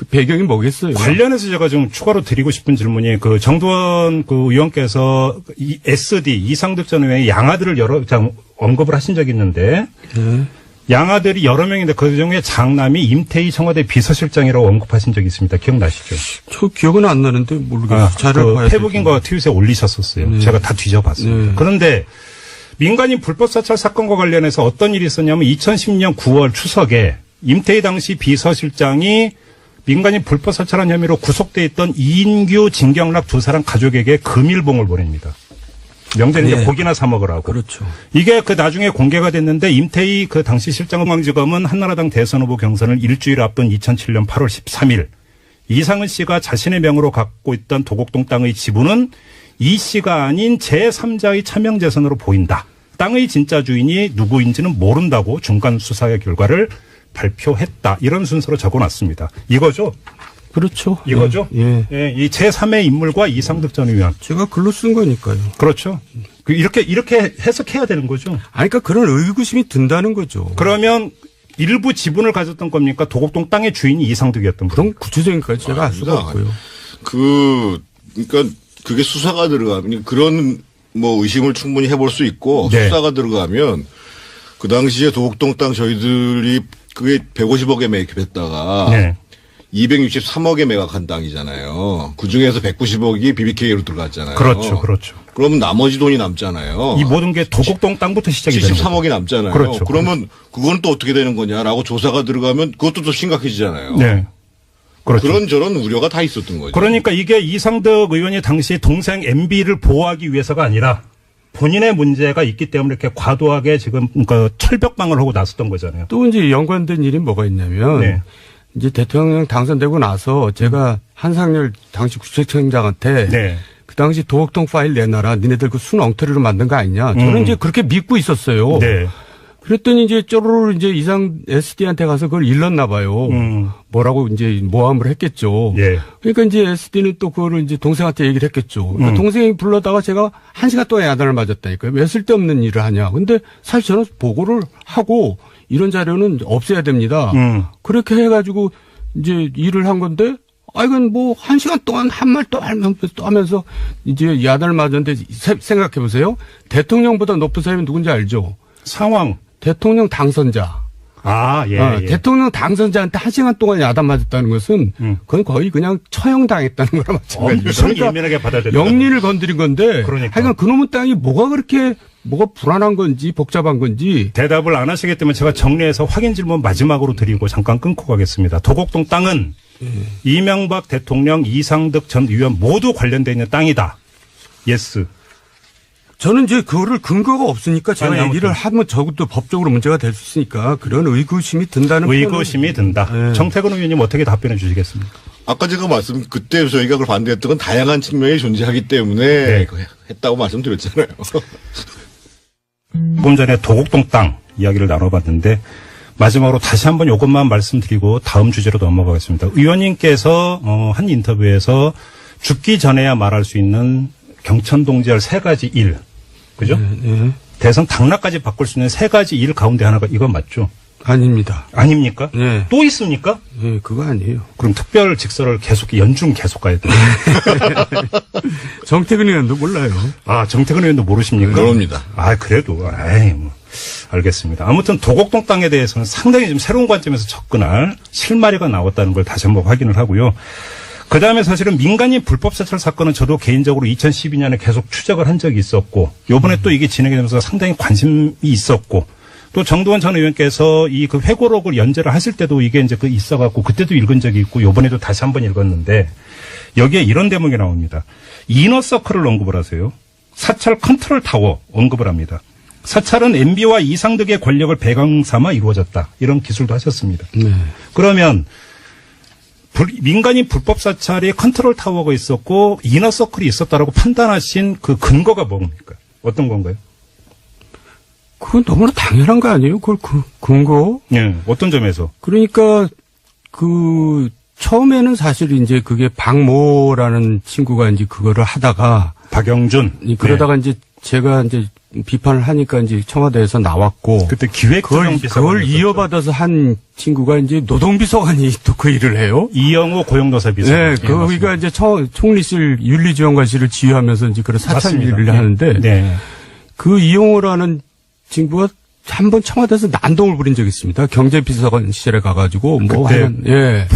S2: 배경이 뭐겠어요?
S1: 관련해서 제가 좀 추가로 드리고 싶은 질문이 그 정두원 그 의원께서 이 SD 이상득 전 의원의 양아들을 여러 장 언급을 하신 적이 있는데 양아들이 여러 명인데 그중에 장남이 임태희 청와대 비서실장이라고 언급하신 적이 있습니다. 기억나시죠?
S2: 저 기억은 안 나는데 모르겠어요. 자료를 봐야
S1: 페북인과 트윗에 올리셨었어요.
S2: 네.
S1: 제가 다 뒤져봤습니다.
S2: 네.
S1: 그런데 민간인 불법 사찰 사건과 관련해서 어떤 일이 있었냐면 2010년 9월 추석에 임태희 당시 비서실장이 민간인 불법 사찰한 혐의로 구속돼 있던 이인규, 진경락 두 사람 가족에게 금일봉을 보냅니다. 명절에 이제 고기나 사 먹으라고.
S2: 그렇죠.
S1: 이게 그 나중에 공개가 됐는데 임태희 그 당시 실장지검은 한나라당 대선 후보 경선을 일주일 앞둔 2007년 8월 13일 이상은 씨가 자신의 명으로 갖고 있던 도곡동 땅의 지분은 이 씨가 아닌 제3자의 차명 재산으로 보인다. 땅의 진짜 주인이 누구인지는 모른다고 중간 수사의 결과를 발표했다. 이런 순서로 적어놨습니다. 이거죠?
S2: 그렇죠.
S1: 이거죠?
S2: 예.
S1: 예, 이 제3의 인물과 이상득 전 의원.
S2: 제가 글로 쓴 거니까요.
S1: 그렇죠. 이렇게 해석해야 되는 거죠.
S2: 아니, 그러니까 그런 의구심이 든다는 거죠.
S1: 그러면 일부 지분을 가졌던 겁니까? 도곡동 땅의 주인이 이상득이었던
S2: 그런
S1: 겁니까?
S2: 구체적인 것까지 제가 알 수가 없고요.
S3: 그러니까 그게 수사가 들어가면 그런 뭐 의심을 충분히 해볼 수 있고
S1: 네.
S3: 수사가 들어가면 그 당시에 도곡동 땅 저희들이 그게 150억에 매입했다가
S1: 네.
S3: 263억에 매각한 땅이잖아요. 그 중에서 190억이 BBK로 들어갔잖아요.
S1: 그렇죠. 그렇죠.
S3: 그러면 나머지 돈이 남잖아요.
S1: 이 모든 게 도곡동 땅부터 시작이 되는 거죠.
S3: 73억이 남잖아요.
S1: 그렇죠.
S3: 그러면 그건 또 어떻게 되는 거냐라고 조사가 들어가면 그것도 또 심각해지잖아요.
S1: 네. 그렇죠.
S3: 그런 저런 우려가 다 있었던 거죠.
S1: 그러니까 이게 이상득 의원이 당시 동생 MB를 보호하기 위해서가 아니라 본인의 문제가 있기 때문에 이렇게 과도하게 지금 그러니까 철벽방을 하고 나섰던 거잖아요.
S2: 또 이제 연관된 일이 뭐가 있냐면
S1: 네.
S2: 이제 대통령 당선되고 나서 제가 한상열 당시 국세청장한테
S1: 네.
S2: 당시 도곡동 파일 내놔라. 니네들 그 순 엉터리로 만든 거 아니냐. 저는 이제 그렇게 믿고 있었어요.
S1: 네.
S2: 그랬더니 이제 쪼르르 이제 이상 SD한테 가서 그걸 일렀나 봐요. 뭐라고 이제 모함을 했겠죠.
S1: 예.
S2: 그러니까 이제 SD는 또 그거를 이제 동생한테 얘기를 했겠죠. 그러니까 동생이 불러다가 제가 1시간 동안 야단을 맞았다니까요. 왜 쓸데없는 일을 하냐. 근데 사실 저는 보고를 하고 이런 자료는 없애야 됩니다. 그렇게 해가지고 이제 일을 한 건데 이건 뭐 1시간 동안 한 말 또 하면서 이제 야단을 맞았는데 생각해 보세요. 대통령보다 높은 사람이 누군지 알죠?
S1: 상황.
S2: 대통령 당선자.
S1: 예.
S2: 대통령 당선자한테 1시간 동안 야단 맞았다는 것은 그건 거의 그냥 처형당했다는 거랑 마찬가지예요.
S1: 엄청 예민하게 받아들였다.
S2: 영리를 건드린 건데.
S1: 그러니까.
S2: 하여간 그놈의 땅이 뭐가 불안한 건지 복잡한 건지.
S1: 대답을 안 하시기 때문에 제가 정리해서 확인 질문 마지막으로 드리고 잠깐 끊고 가겠습니다. 도곡동 땅은 이명박 대통령, 이상득 전 의원 모두 관련돼 있는 땅이다. 예스.
S2: 저는 이제 그거를 근거가 없으니까 제가
S1: 아니,
S2: 얘기를 하면 적어도 법적으로 문제가 될 수 있으니까 그런 의구심이 든다는
S1: 의구심이 든다.
S2: 네.
S1: 정태근 의원님 어떻게 답변해 주시겠습니까?
S3: 아까 제가 그때 저희가 그걸 반대했던 건 다양한 측면이 존재하기 때문에
S1: 네.
S3: 했다고 말씀드렸잖아요.
S1: 조금 전에 도곡동 땅 이야기를 나눠봤는데 마지막으로 다시 한번 이것만 말씀드리고 다음 주제로 넘어가겠습니다. 의원님께서 한 인터뷰에서 죽기 전에야 말할 수 있는 경천동지열 3가지 일, 그죠?
S2: 네.
S1: 대선 당락까지 바꿀 수 있는 3가지 일 가운데 하나가 이건 맞죠?
S2: 아닙니다.
S1: 아닙니까?
S2: 네.
S1: 또 있습니까?
S2: 네, 그거 아니에요.
S1: 그럼 특별 직서를 연중 계속 가야 돼요.
S2: 정태근 의원도 몰라요.
S1: 정태근 의원도 모르십니까?
S3: 모릅니다.
S1: 그래도, 알겠습니다. 아무튼 도곡동 땅에 대해서는 상당히 좀 새로운 관점에서 접근할 실마리가 나왔다는 걸 다시 한번 확인을 하고요. 그 다음에 사실은 민간인 불법 사찰 사건은 저도 개인적으로 2012년에 계속 추적을 한 적이 있었고, 요번에 또 이게 진행이 되면서 상당히 관심이 있었고, 또 정두원 전 의원께서 이 그 회고록을 연재를 하실 때도 이게 이제 있어갖고, 그때도 읽은 적이 있고, 요번에도 다시 한번 읽었는데, 여기에 이런 대목이 나옵니다. 이너서클을 언급을 하세요. 사찰 컨트롤 타워 언급을 합니다. 사찰은 MB와 이상득의 권력을 배경 삼아 이루어졌다. 이런 기술도 하셨습니다.
S2: 네.
S1: 그러면 민간인 불법 사찰이 컨트롤 타워가 있었고 이너서클이 있었다라고 판단하신 그 근거가 뭡니까? 어떤 건가요?
S2: 그건 너무나 당연한 거 아니에요? 그걸 근거?
S1: 예, 어떤 점에서?
S2: 그러니까 처음에는 사실 이제 그게 박모라는 친구가 이제 그거를 하다가
S1: 박영준.
S2: 그러다가 이제 제가 이제 비판을 하니까 이제 청와대에서 나왔고
S1: 그때 기획조정
S2: 그걸 이어받아서 한 친구가 이제 노동비서관이 또 그 일을 해요.
S1: 이영호 고용노사 비서관.
S2: 네, 그러니까 이제 총리실 윤리지원관실을 지휘하면서 이제 그런 사찰 일을 하는데
S1: 네.
S2: 그 이영호라는 친구가 한번 청와대에서 난동을 부린 적이 있습니다. 경제비서관 시절에 가가지고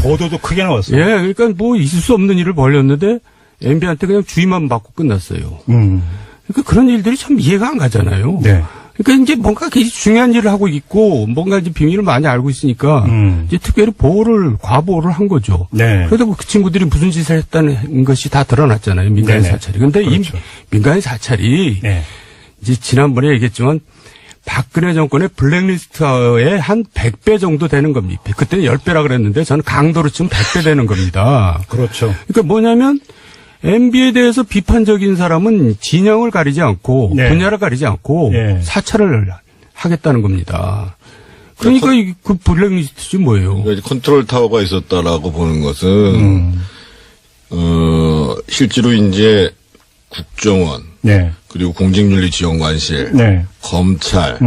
S1: 보도도 크게 나왔어요.
S2: 예, 그러니까 뭐 있을 수 없는 일을 벌였는데 MB한테 그냥 주의만 받고 끝났어요. 그러니까 그런 일들이 참 이해가 안 가잖아요.
S1: 네.
S2: 그러니까 이제 뭔가 중요한 일을 하고 있고 뭔가 이제 비밀을 많이 알고 있으니까 이제 특별히 과보호를 한 거죠.
S1: 네.
S2: 그래도 그 친구들이 무슨 짓을 했다는 것이 다 드러났잖아요. 민간인 사찰이. 그런데
S1: 그렇죠.
S2: 이 민간인 사찰이
S1: 네.
S2: 이제 지난번에 얘기했지만 박근혜 정권의 블랙리스트의 한 100배 정도 되는 겁니다. 그때는 10배라 그랬는데 저는 강도로 치면 100배 되는 겁니다.
S1: 그렇죠.
S2: 그러니까 뭐냐면 MB에 대해서 비판적인 사람은 진영을 가리지 않고 분야를 가리지 않고 사찰을 하겠다는 겁니다. 그러니까 그 블랙리스트지 뭐예요.
S3: 그러니까 컨트롤 타워가 있었다라고 보는 것은 실제로 이제 국정원 그리고 공직윤리지원관실 검찰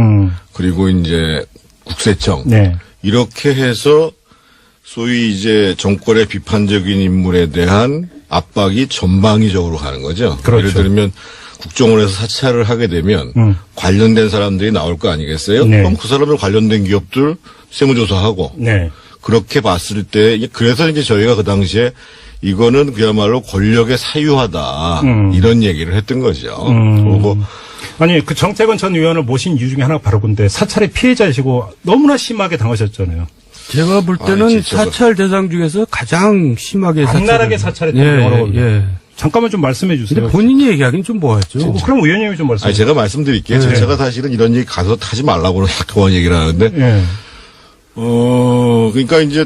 S3: 그리고 이제 국세청 이렇게 해서 소위 이제 정권의 비판적인 인물에 대한 압박이 전방위적으로 가는 거죠.
S1: 그렇죠.
S3: 예를 들면 국정원에서 사찰을 하게 되면 관련된 사람들이 나올 거 아니겠어요? 그럼 그 사람들 관련된 기업들 세무조사하고 그렇게 봤을 때 그래서 이제 저희가 그 당시에 이거는 그야말로 권력의 사유하다 이런 얘기를 했던 거죠. 그리고
S1: 아니 그 정태근 전 의원을 모신 이유 중에 하나가 바로 근데 사찰의 피해자이시고 너무나 심하게 당하셨잖아요.
S2: 제가 볼 때는 사찰 대상 중에서 가장 심하게
S1: 악랄하게 사찰했던 경우라고. 잠깐만 좀 말씀해 주세요.
S2: 근데 본인이 얘기하기는 좀 뭐하죠.
S1: 그럼 의원님이 좀 말씀해 주세요.
S3: 제가 말씀드릴게요. 제가 사실은 이런 얘기 가서 하지 말라고는 자꾸만 얘기를 하는데 그러니까 이제